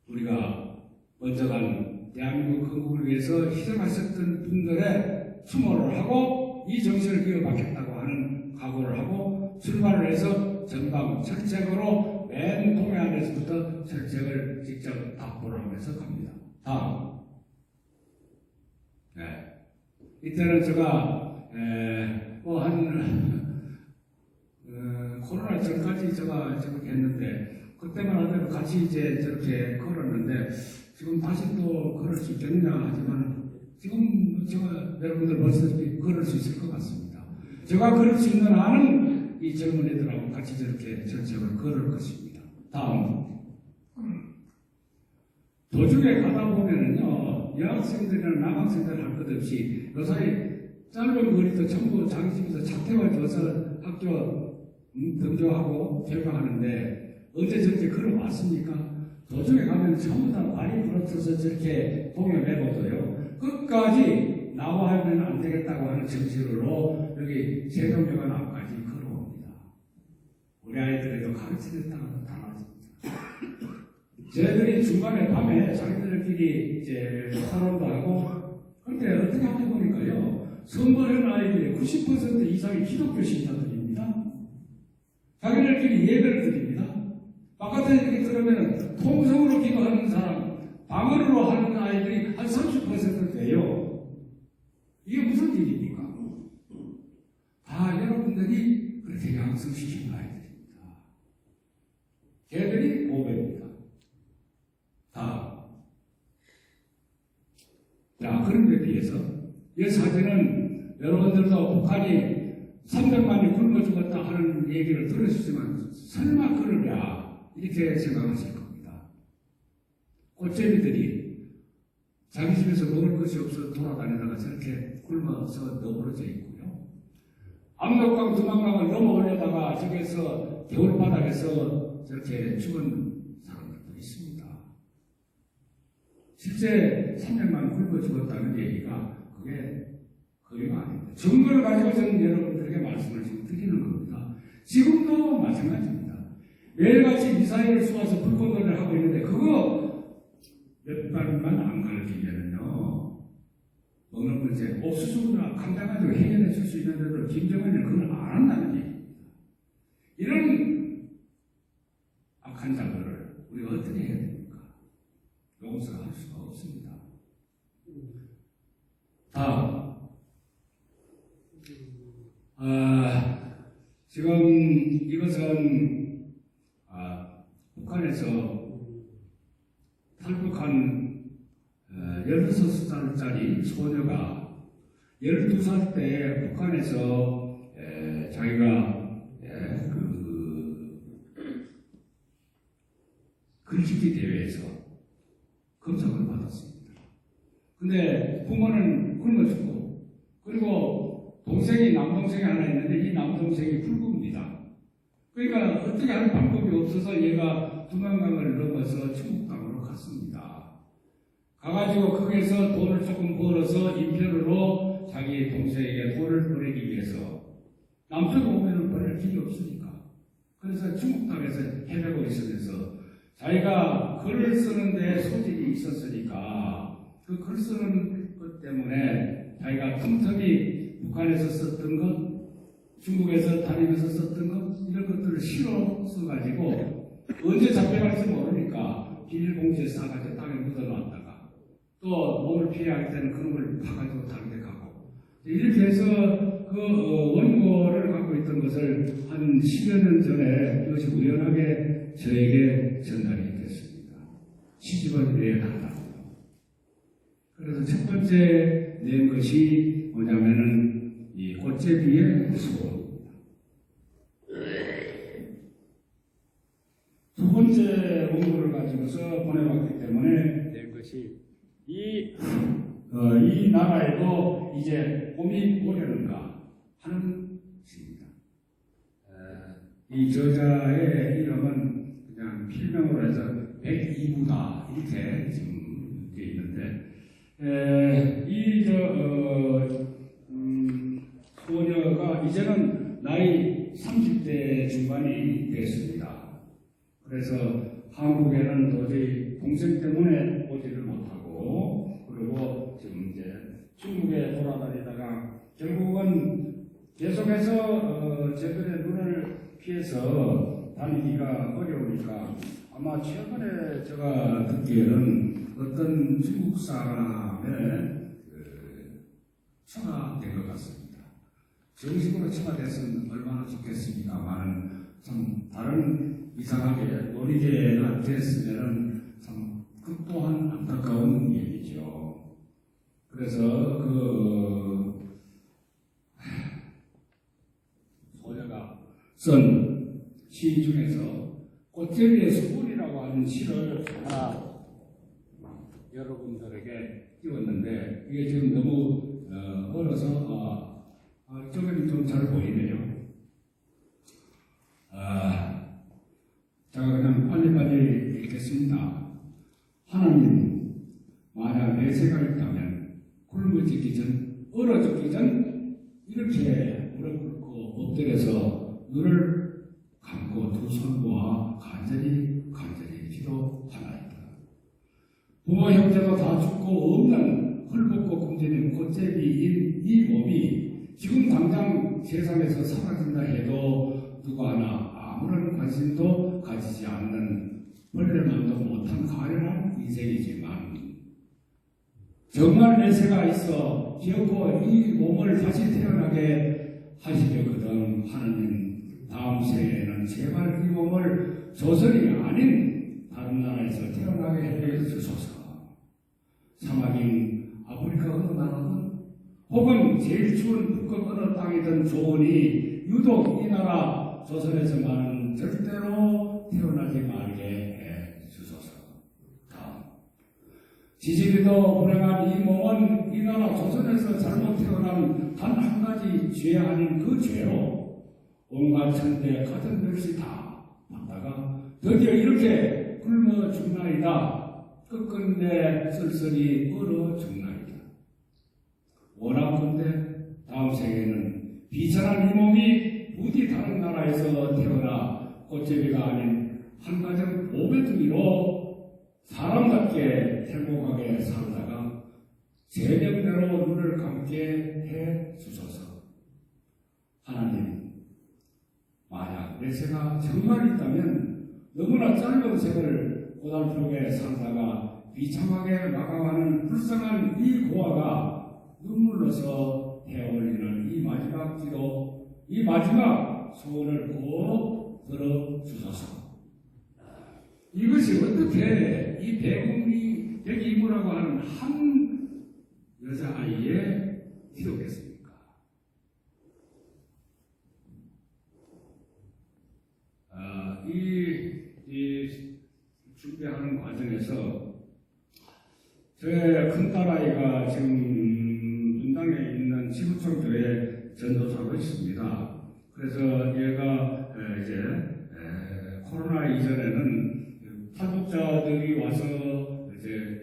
우리가 먼저 간 대한민국 건국을 위해서 희생하셨던 분들의 추모를 하고 이 정신을 이어받겠다고 하는 각오를 하고 출발을 해서 전방 철책으로 맨 동해안에서부터 철책을 직접 답보를 하면서 갑니다. 다음. 네. 이때는 제가 코로나 전까지 제가 했는데 그때만 하더라도 같이 이제 저렇게 걸었는데 지금 다시 또 걸을 수 있겠느냐 하지만 지금 제가 여러분들 보시다시피 걸을 수 있을 것 같습니다. 제가 걸을 수 있는 한은 이 젊은 애들하고 같이 저렇게 전체적으로 걸을 것입니다. 다음. 도중에 가다 보면은요, 여학생들이나 남학생들 할 것 없이 요사이 짧은 거리도 전부 자기 집에서 차 태워줘서 학교 등교하고 개강하는데 언제 저렇게 걸어왔습니까? 도중에 가면 전부 다 발이 부러져서 저렇게 동요 메고도요. 끝까지 나와 하면 안 되겠다고 하는 정신으로 여기 세종대관 앞까지 걸어옵니다. 우리 아이들에도 가르치겠다고 다 맞습니다. 쟤들이 중간에 밤에 자기들끼리 이제 토론도 하고 근데 어떻게 하다 보니까요. 선거하는 아이들의 90% 이상이 기독교 신자들입니다. 자기들끼리 예배를 드립니다. 바깥에 이렇게 들으면 통성으로 기도하는 사람, 방언으로 하는 아이들이 한 30% 돼요. 이게 무슨 일입니까? 다 여러분들이 상승시킨 아이들입니다. 걔들이 보배입니다. 다. 자, 그런 데 비해서 이 사진은 여러분들도 북한이 300만이 굶어 죽었다 하는 얘기를 들으시지만 설마 그러냐 이렇게 생각하실 겁니다. 꽃제비들이 자기 집에서 먹을 것이 없어 돌아다니다가 저렇게 굶어서 너부러져 있고요. 압록강 두만강을 넘어오려다가 저기서 겨울바닥에서 저렇게 죽은 사람들도 있습니다. 실제 300만 굶어 죽었다는 얘기가 그게 거의가 아닙니다. 증거를 가지고 저는 여러분들에게 말씀을 지금 드리는 겁니다. 지금도 마찬가지입니다. 매일같이 미사일을 쏘아서 불꽃놀이를 하고 있는데 그거 몇 발만 안 가르치면은요 먹는 문제 옥수수나 감당가지고 해결해 줄 수 있는데도 김정은이 그걸 안 한다는 얘기입니다. 이런 악한 자들을 우리가 어떻게 해야 됩니까? 용서할 수가 없습니다. 다음 지금 이것은 북한에서 탈북한 16살짜리 소녀가 12살 때 북한에서 자기가 글짓기 대회에서 금상을 받았습니다. 근데 부모는 굶어 죽고 그리고 동생이 남동생이 하나 있는데 이 남동생이 불구입니다. 그러니까 어떻게 하는 방법이 없어서 얘가 두만강을 넘어서 중국땅으로 갔습니다. 가가지고 거기에서 돈을 조금 벌어서 인편으로 자기 동생에게 돈을 보내기 위해서 남쪽 오면은 보낼 길이 없으니까 그래서 중국 땅에서 헤매고 있으면서 자기가 글을 쓰는데 소질이 있었으니까 그 글 쓰는 것 때문에 자기가 틈틈이 북한에서 썼던 것, 중국에서 다니면서 썼던 것 이런 것들을 실어 써가지고 언제 잡혀갈지 모르니까 비닐봉지에 싸가지고 땅에 묻어놨다가 또 몸을 피해할 때는 그놈을 파가지고 다른 데 가고 이렇게 해서 그 원고를 갖고 있던 것을 한 10여 년 전에 이것이 우연하게 저에게 전달이 됐습니다. 시집을 내야 한다고요. 그래서 첫 번째 낸 것이 뭐냐면은 이 꽃제비의 수고입니다. 두 번째 원고를 가지고서 보내봤기 때문에 낸 것이 이 나라에도 이제 봄이 오려는가 하는 것입니다. 이 저자의 이름은 그냥 필명으로 해서 백이부다 이렇게 지금 되어 있는데 소녀가 이제는 나이 30대 중반이 됐습니다. 그래서 한국에는 도저히 동생 때문에 오지를 못하고 그리고 지금 이제 중국에 돌아다니다가 결국은 계속해서 저들의 눈을 피해서 다니기가 어려우니까 아마 최근에 제가 듣기에는 어떤 중국 사람의 처가된 것 같습니다. 정식으로 처가됐으면 얼마나 좋겠습니까만 참 다른 이상하게 놀이개가 됐으면 참 그 또한 안타까운 얘기죠. 그래서 소녀가 쓴 시 중에서 꽃제비의 수분이라고 하는 시를 하나 여러분들에게 띄웠는데 이게 지금 너무 어려서 저건 좀 잘 보이네요. 제가 그냥 빨리빨리 읽겠습니다. 하나님, 만약 내세가 있다면 굶어 죽기 전, 얼어 죽기 전 이렇게 무릎 꿇고 엎드려서 눈을 감고 두 손 모아 간절히 기도하나이다. 부모 형제도 다 죽고 없는 헐벗고 굶주린 꽃제비인 이 몸이 지금 당장 세상에서 사라진다 해도 누구 하나 아무런 관심도 가지지 않는 벌레만도 못한 가련한 인생이지만 정말 내세가 있어 기어코 이 몸을 다시 태어나게 하시려거든 하나님 다음 생에는 제발 이 몸을 조선이 아닌 다른 나라에서 태어나게 해 주소서. 사막인 아프리카 어느 나라든 혹은 제일 추운 북극 어느 땅이든 좋으니 유독 이 나라 조선에서만은 절대로 태어나지 말게 해 주소서. 다음. 지지리도 불행한 이 몸은 이 나라 조선에서 잘못 태어난 단 한 가지 죄 아닌 그 죄로 온갖 천대 같은 것이 다 받다가 드디어 이렇게 굶어 죽나이다. 끝끝내 쓸쓸히 얼어 죽나이다. 원하건대 다음 생에는 비천한 이 몸이 부디 다른 나라에서 태어나 꽃제비가 아닌 한 가정 500두미로 사람답게 행복하게 살다가 새벽대로 눈을 감게 해 주소서. 하나님, 만약 내 생가 정말 있다면 너무나 짧은 생을 고달프게 살다가 비참하게 마감하는 불쌍한 이 고아가 눈물로서 헤어올리는 이 마지막 기도, 이 마지막 소원을 꼭 들어주소서. 이것이 어떻게 이 배움이 여기 이모라고 하는 한 여자아이의 기도겠습니까? 이 준비하는 과정에서 저의 큰딸아이가 지금 분당에 있는 지구촌 교회 전도사로 있습니다. 그래서 얘가 이제 코로나 이전에는 탈북자들이 와서 이제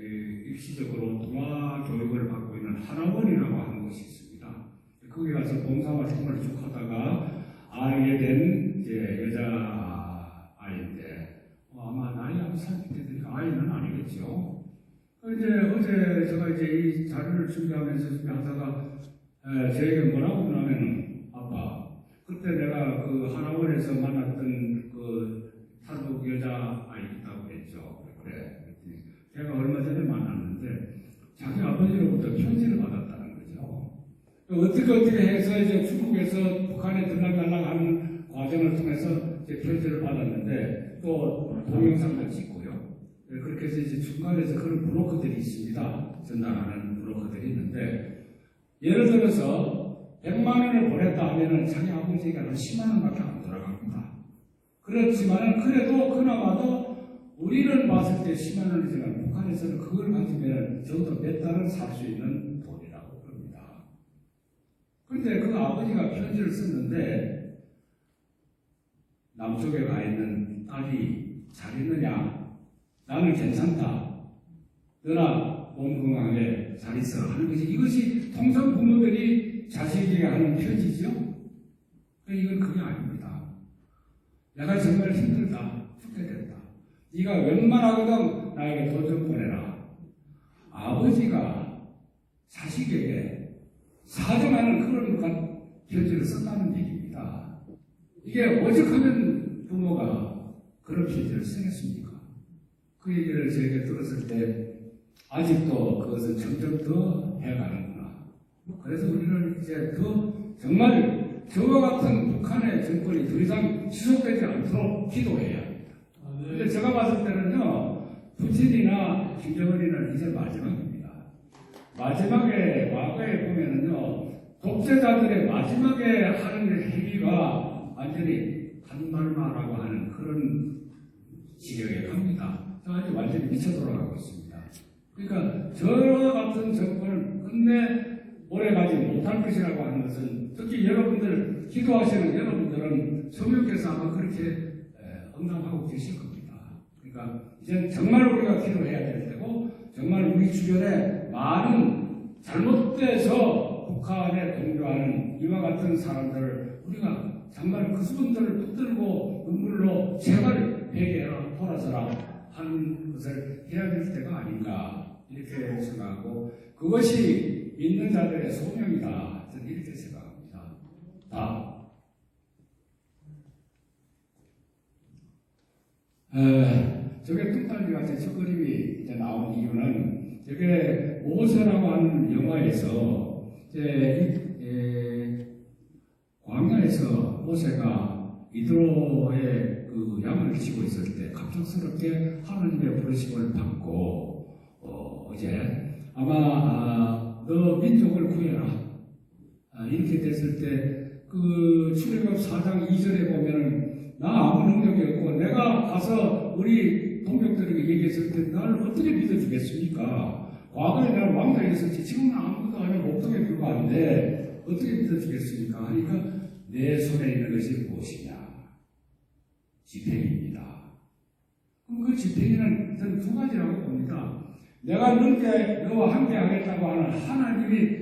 입시적으로 동화 교육을 받고 있는 하나원이라고 하는 곳이 있습니다. 거기 가서 봉사활동을 쭉 하다가 알게 된 이제 여자 아이인데 아마 나이 한 살 되니까 아이는 아니겠죠. 이제 어제 제가 이제 이 자료를 준비하다가 저에게 뭐라고 하냐면은 아빠 그때 내가 그 하나원에서 만났던 그 탈북 여자 아이 있다고 했죠. 그래. 제가 얼마 전에 만났는데 자기 아버지로부터 편지를 받았다는 거죠. 어떻게 해서 이제 중국에서 북한에 들락날락하는 과정을 통해서 이제 편지를 받았는데 또 동영상도 찍고요. 그렇게 해서 이제 중간에서 그런 브로커들이 있습니다. 전달하는 브로커들이 있는데 예를 들어서 100만 원을 보냈다 하면은 자기 아버지가 10만 원밖에 안 돌아갑니다. 그렇지만은 그래도 그나마도 우리는 봤을 때 10만 원이지만 북한에서는 그걸 가지면 적어도 몇 달은 살 수 있는 돈이라고 그럽니다. 그런데 그 아버지가 편지를 썼는데 남쪽에 가 있는 딸이 잘 있느냐? 나는 괜찮다. 너나 몸 건강하게 잘 있어 하는 것이 이것이 통상 부모들이 자식에게 하는 편지죠. 이건 그게 아닙니다. 내가 정말 힘들다. 죽게 됐다. 네가 웬만하거든 나에게 돈 좀 보내라. 아버지가 자식에게 사정하는 그런 편지를 썼다는 얘기입니다. 이게 오죽하면 부모가 그런 편지를 쓰겠습니까? 그 얘기를 저에게 들었을 때 아직도 그것은 점점 더 해가는구나. 그래서 우리는 이제 더 정말 저와 같은 북한의 정권이 더 이상 지속되지 않도록 기도해야 합니다. 근데 제가 봤을 때는요, 푸틴이나 김정은이는 이제 마지막입니다. 마지막에, 과거에 보면은요, 독재자들의 마지막에 하는 행위가 완전히 한말마라고 하는 그런 지역에 갑니다. 아주 완전히 미쳐 돌아가고 있습니다. 그러니까 저와 같은 정권을 끝내 오래가지 못할 것이라고 하는 것은 특히 여러분들 기도하시는 여러분들은 성령께서 아마 그렇게 응답하고 계실 겁니다. 그러니까 이제 정말 우리가 기도해야 될 때고 정말 우리 주변에 많은 잘못돼서 북한에 동조하는 이와 같은 사람들을 우리가 정말 그 수분들을 붙들고 눈물로 제발 회개하라 돌아서라 하는 것을 해야 될 때가 아닌가 이렇게 생각하고 그것이 믿는 자들의 소명이다 저는 이렇게 생각합니다. 저게 뚝딱이 같은 첫그림이 이제 나온 이유는 저게 모세라고 하는 영화에서 이제 광야에서 모세가 이드로의 그 양을 치고 있을 때 갑작스럽게 하나님의 부르심을 받고 어제 아마 너 민족을 구해라 이렇게 됐을 때 그 출애굽 4장 2절에 보면은 나 아무 능력이 없고 내가 가서 우리 동족들에게 얘기했을 때 나를 어떻게 믿어주겠습니까? 과거에 나는 왕자가 있었지 지금은 아무것도 아니라 목동에 불과한데 어떻게 믿어주겠습니까? 하니까 내 손에 있는 것이 무엇이냐? 지팡이입니다. 그럼 그 지팡이는 저는 두 가지라고 봅니다. 내가 너와 함께 하겠다고 하는 하나님이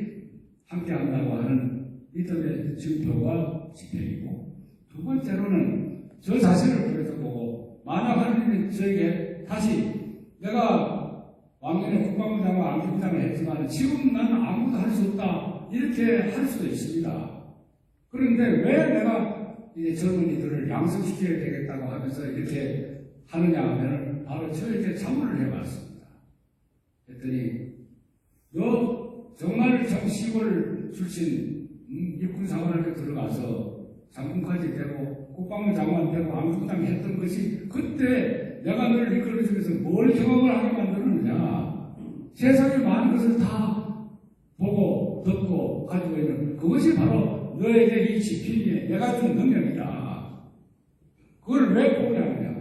함께 한다고 하는 믿음의 증표가 지팡이고, 두 번째로는 저 자신을 그래서 보고 만약 하나님이 저에게 다시 내가 왕년에 국방부장과 안기부장을 했지만 지금 나는 아무것도 할 수 없다 이렇게 할 수도 있습니다. 그런데 왜 내가 이제 젊은이들을 양성시켜야 되겠다고 하면서 이렇게 하느냐 하면 바로 저에게 자문을 해봤습니다. 했더니 너 정말 시골 출신 육군사관학교 들어가서 장군까지 되고 국방부 장관 되고 안국장 했던 것이 그때 내가 너를 이끌어주면서 뭘 경험을 하게 만들었느냐. 세상의 많은 것을 다 보고 듣고 가지고 있는 그것이 바로 너에게 이 지킴이에 내가 준 능력이다. 그걸 왜 포기하느냐.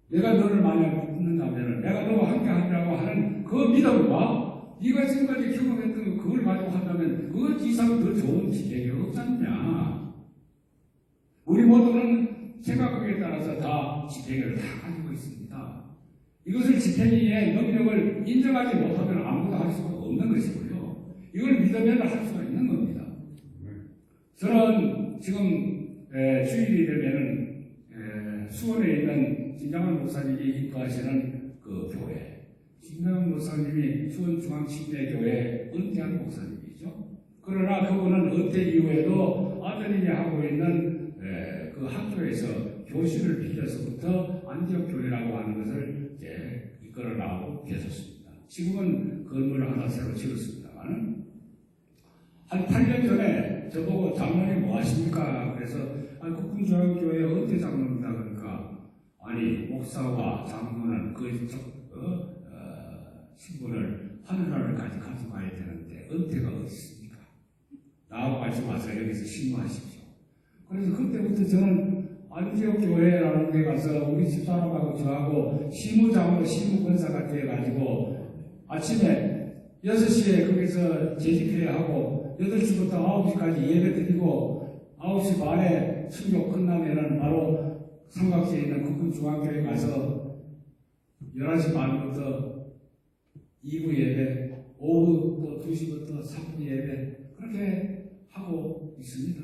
내가 너를 만약 믿는다면 내가 너와 함께 하리라고 하는 그 믿음과 네가 지금까지 경험했던 그걸 가지고 한다면 그 이상 더 좋은 지혜가 없지 않냐. 우리 모두는 생각하기에 따라서 다 지혜를 다 가지고 있습니다. 이것을 지혜의 능력을 인정하지 못하면 아무도 할 수가 없는 것이고요. 이걸 믿으면 할 수가 있는 겁니다. 저는 지금 주일이 되면은 수원에 있는 진장환 목사님이 인도하시는 그 교회, 진장환 목사님이 수원중앙침례교회 은퇴한 목사님이죠. 그러나 그분은 은퇴 이후에도 아들이 하고 있는 그 학교에서 교실을 빌려서부터 안디옥교회라고 하는 것을 이제 이끌어 나오고 계셨습니다. 지금은 건물을 하나 새로 지었습니다만 한 8년 전에 저보고 장로님 뭐 하십니까? 그래서 국군중앙교회 은퇴 장로입니다. 그러니까 아니 목사와 장로는 그 신분을 하늘나라까지 가져가야 되는데 은퇴가 어디 있습니까? 나하고 같이 와서 여기서 신고하십시오. 그래서 그때부터 저는 안디옥 교회라는 데 가서 우리 집사람하고 저하고 시무장으로 시무권사가 돼가지고 아침에 6시에 거기서 재직해야 하고 8시부터 9시까지 예배 드리고 9시 반에 수교 끝나면은 바로 삼각지에 있는 국군중앙교회 가서 11시 반부터 2부 예배, 오후 또 2시부터 3부 예배 그렇게 하고 있습니다.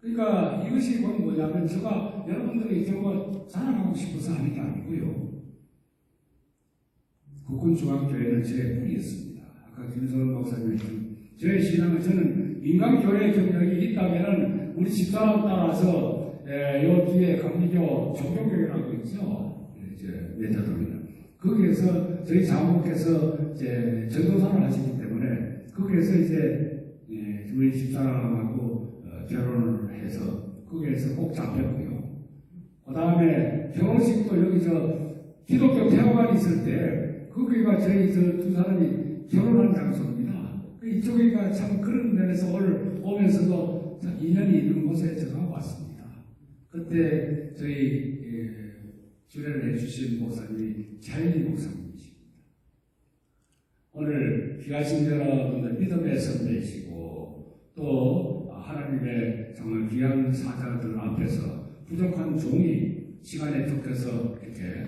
그러니까 이것이 뭐냐면 제가 여러분들의 경우 자랑하고 싶어서 하는 게 아니고요. 국군중앙교회는 제 뿌리였습니다. 아까 김성원 목사님이 저의 신앙은 저는 민간교회 경력이 있다면 우리 집사람 따라서 요 뒤에 감리교 종교교회라고 있죠. 이제 메타도미는 거기에서 저희 장모께서 이제 전도사를 하시기 때문에 거기에서 이제 우리 집사람하고 결혼을 해서 거기에서 꼭 잡혔고요. 그 다음에 결혼식도 여기 기독교 대화관이 있을 때 거기가 저희 두 사람이 결혼한 장소입니다. 이쪽이가 참 그런 면에서 오면서도 인연이 있는 곳에 제가 왔습니다. 그때 저희 주례를 해주신 목사님이 차일리 목사님이십니다. 오늘 귀하신 여러분들 믿음의 선배이시고 또 하나님의 정말 귀한 사자들 앞에서 부족한 종이 시간에 쫓겨서 이렇게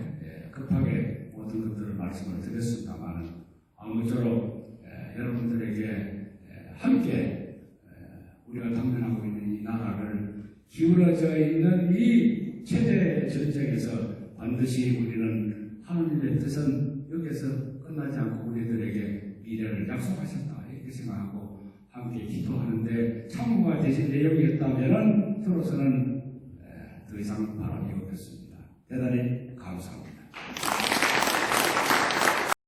급하게 모든 것들을 말씀을 드렸습니다만 아무쪼록 여러분들에게 함께 우리가 당면하고 있는 이 나라를 기울어져 있는 이 최대 전쟁에서 반드시 우리는 하나님의 뜻은 여기서 끝나지 않고 우리들에게 미래를 약속하셨다 이렇게 생각하고 함께 기도하는데 참고가 되신 내용이었다면 저로서는 더 이상 바람이 없겠습니다. 대단히 감사합니다.